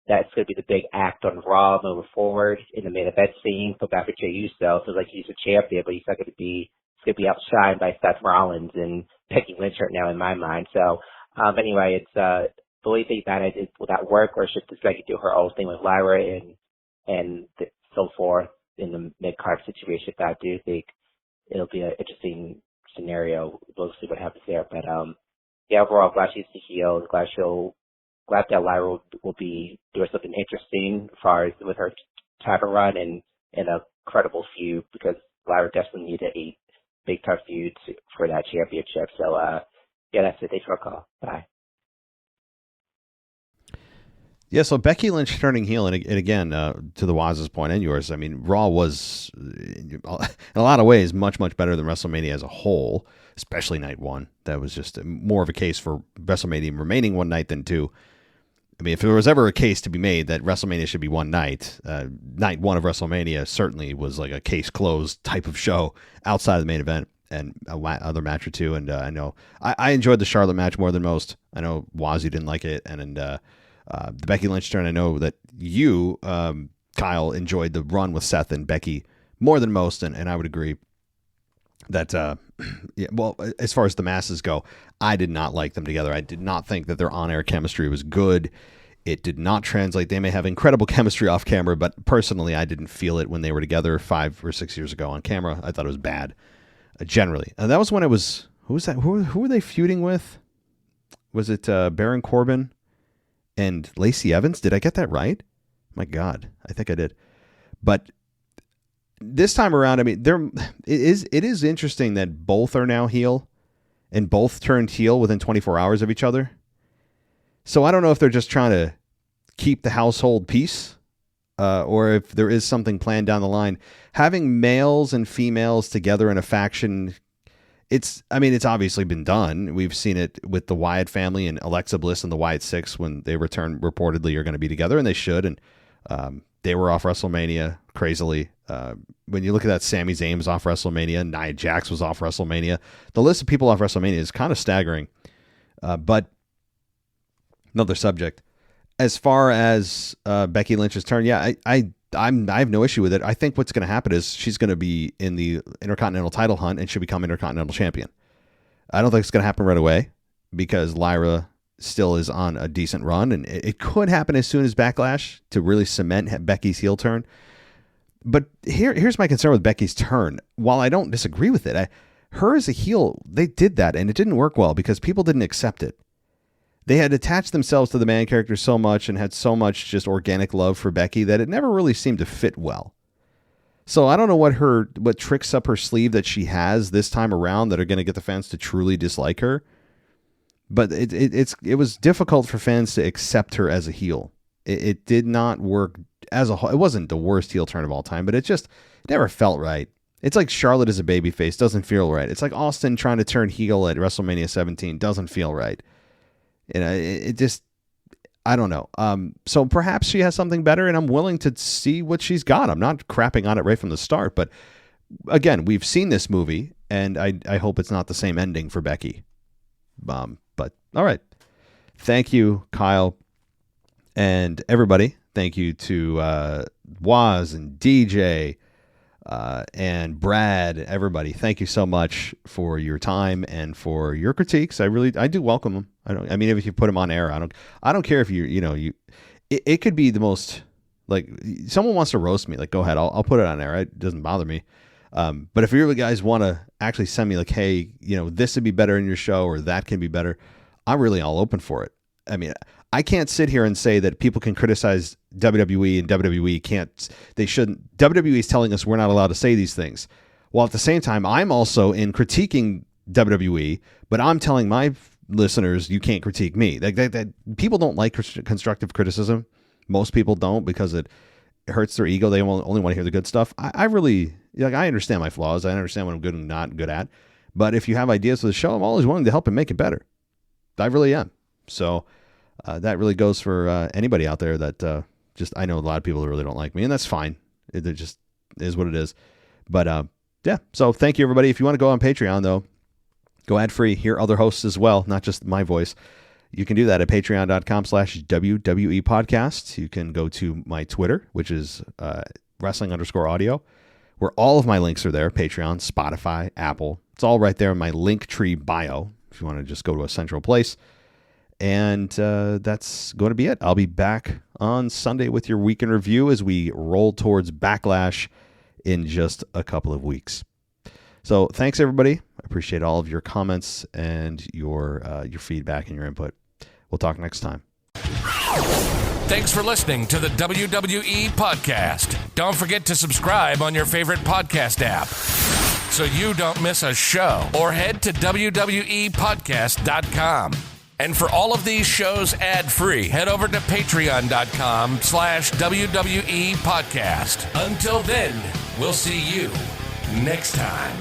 That's going to be the big act on Raw moving forward in the main event scene. So back with Jey Uso, so like he's a champion, but he's not going to be outshined by Seth Rollins and Becky Lynch right now in my mind. So. Anyway, it's the way they that it will that work, or should this Becky do her own thing with Lyra and so forth in the mid card situation? But I do think it'll be an interesting scenario. We'll see what happens there. But overall, glad she's the heel. Glad that Lyra will be doing something interesting as far as with her title run and a credible feud, because Lyra definitely needed a big time feud for that championship. So that's it. Thanks for a call. Bye. Yeah, so Becky Lynch turning heel, and again, to the Waz's point and yours, I mean, Raw was, in a lot of ways, much, much better than WrestleMania as a whole, especially night one. That was just more of a case for WrestleMania remaining one night than two. I mean, if there was ever a case to be made that WrestleMania should be one night, night one of WrestleMania certainly was like a case closed type of show outside of the main event and other match or two. And I know I enjoyed the Charlotte match more than most. I know Wazzy didn't like it, and the Becky Lynch turn, I know that you, Kyle, enjoyed the run with Seth and Becky more than most, and I would agree that, as far as the masses go, I did not like them together. I did not think that their on-air chemistry was good. It did not translate. They may have incredible chemistry off camera, but personally, I didn't feel it when they were together 5 or 6 years ago on camera. I thought it was bad, generally. That was when it was, who was that? Who were they feuding with? Was it Baron Corbin and Lacey Evans? Did I get that right? My God, I think I did. But this time around, I mean, it is interesting that both are now heel, and both turned heel within 24 hours of each other. So I don't know if they're just trying to keep the household peace, or if there is something planned down the line. Having males and females together in a faction, it's obviously been done. We've seen it with the Wyatt family and Alexa Bliss and the Wyatt Six when they return, reportedly are going to be together, and they should. And they were off WrestleMania crazily. When you look at that, Sami Zayn was off WrestleMania, Nia Jax was off WrestleMania. The list of people off WrestleMania is kind of staggering. But another subject. As far as Becky Lynch's turn, I have no issue with it. I think what's going to happen is she's going to be in the Intercontinental title hunt and she'll become Intercontinental Champion. I don't think it's going to happen right away because Lyra still is on a decent run, and it could happen as soon as Backlash to really cement Becky's heel turn. But here's my concern with Becky's turn. While I don't disagree with it, her as a heel, they did that, and it didn't work well because people didn't accept it. They had attached themselves to the man character so much and had so much just organic love for Becky that it never really seemed to fit well. So I don't know what tricks up her sleeve that she has this time around that are going to get the fans to truly dislike her. But it was difficult for fans to accept her as a heel. It did not work as a whole. It wasn't the worst heel turn of all time, but it never felt right. It's like Charlotte as a babyface, doesn't feel right. It's like Austin trying to turn heel at WrestleMania 17, doesn't feel right. I don't know. So perhaps she has something better, and I'm willing to see what she's got. I'm not crapping on it right from the start, but again, we've seen this movie, and I hope it's not the same ending for Becky. But all right. Thank you, Kyle, and everybody. Thank you to Waz and DJ and Brad, everybody. Thank you so much for your time and for your critiques. I do welcome them. If you put them on air, I don't care if it could be the most, like, someone wants to roast me, like, go ahead, I'll put it on air. It doesn't bother me. But if you guys want to actually send me like, hey, this would be better in your show or that can be better, I'm really all open for it. I can't sit here and say that people can criticize WWE and WWE can't. They shouldn't. WWE is telling us we're not allowed to say these things. While at the same time, I'm also in critiquing WWE, but I'm telling my listeners you can't critique me. That people don't like constructive criticism. Most people don't because it hurts their ego. They only want to hear the good stuff. I really I understand my flaws. I understand what I'm good and not good at. But if you have ideas for the show, I'm always willing to help and make it better. I really am. So. That really goes for anybody out there that I know a lot of people that really don't like me, and that's fine. It just is what it is. But yeah, so thank you, everybody. If you want to go on Patreon, though, go ad-free, hear other hosts as well, not just my voice. You can do that at patreon.com/WWE podcast. You can go to my Twitter, which is wrestling_audio, where all of my links are there. Patreon, Spotify, Apple. It's all right there in my Linktree bio if you want to just go to a central place. And that's going to be it. I'll be back on Sunday with your weekend review as we roll towards Backlash in just a couple of weeks. So thanks, everybody. I appreciate all of your comments and your feedback and your input. We'll talk next time. Thanks for listening to the WWE Podcast. Don't forget to subscribe on your favorite podcast app so you don't miss a show, or head to WWEpodcast.com. And for all of these shows ad-free, head over to patreon.com/WWE Podcast. Until then, we'll see you next time.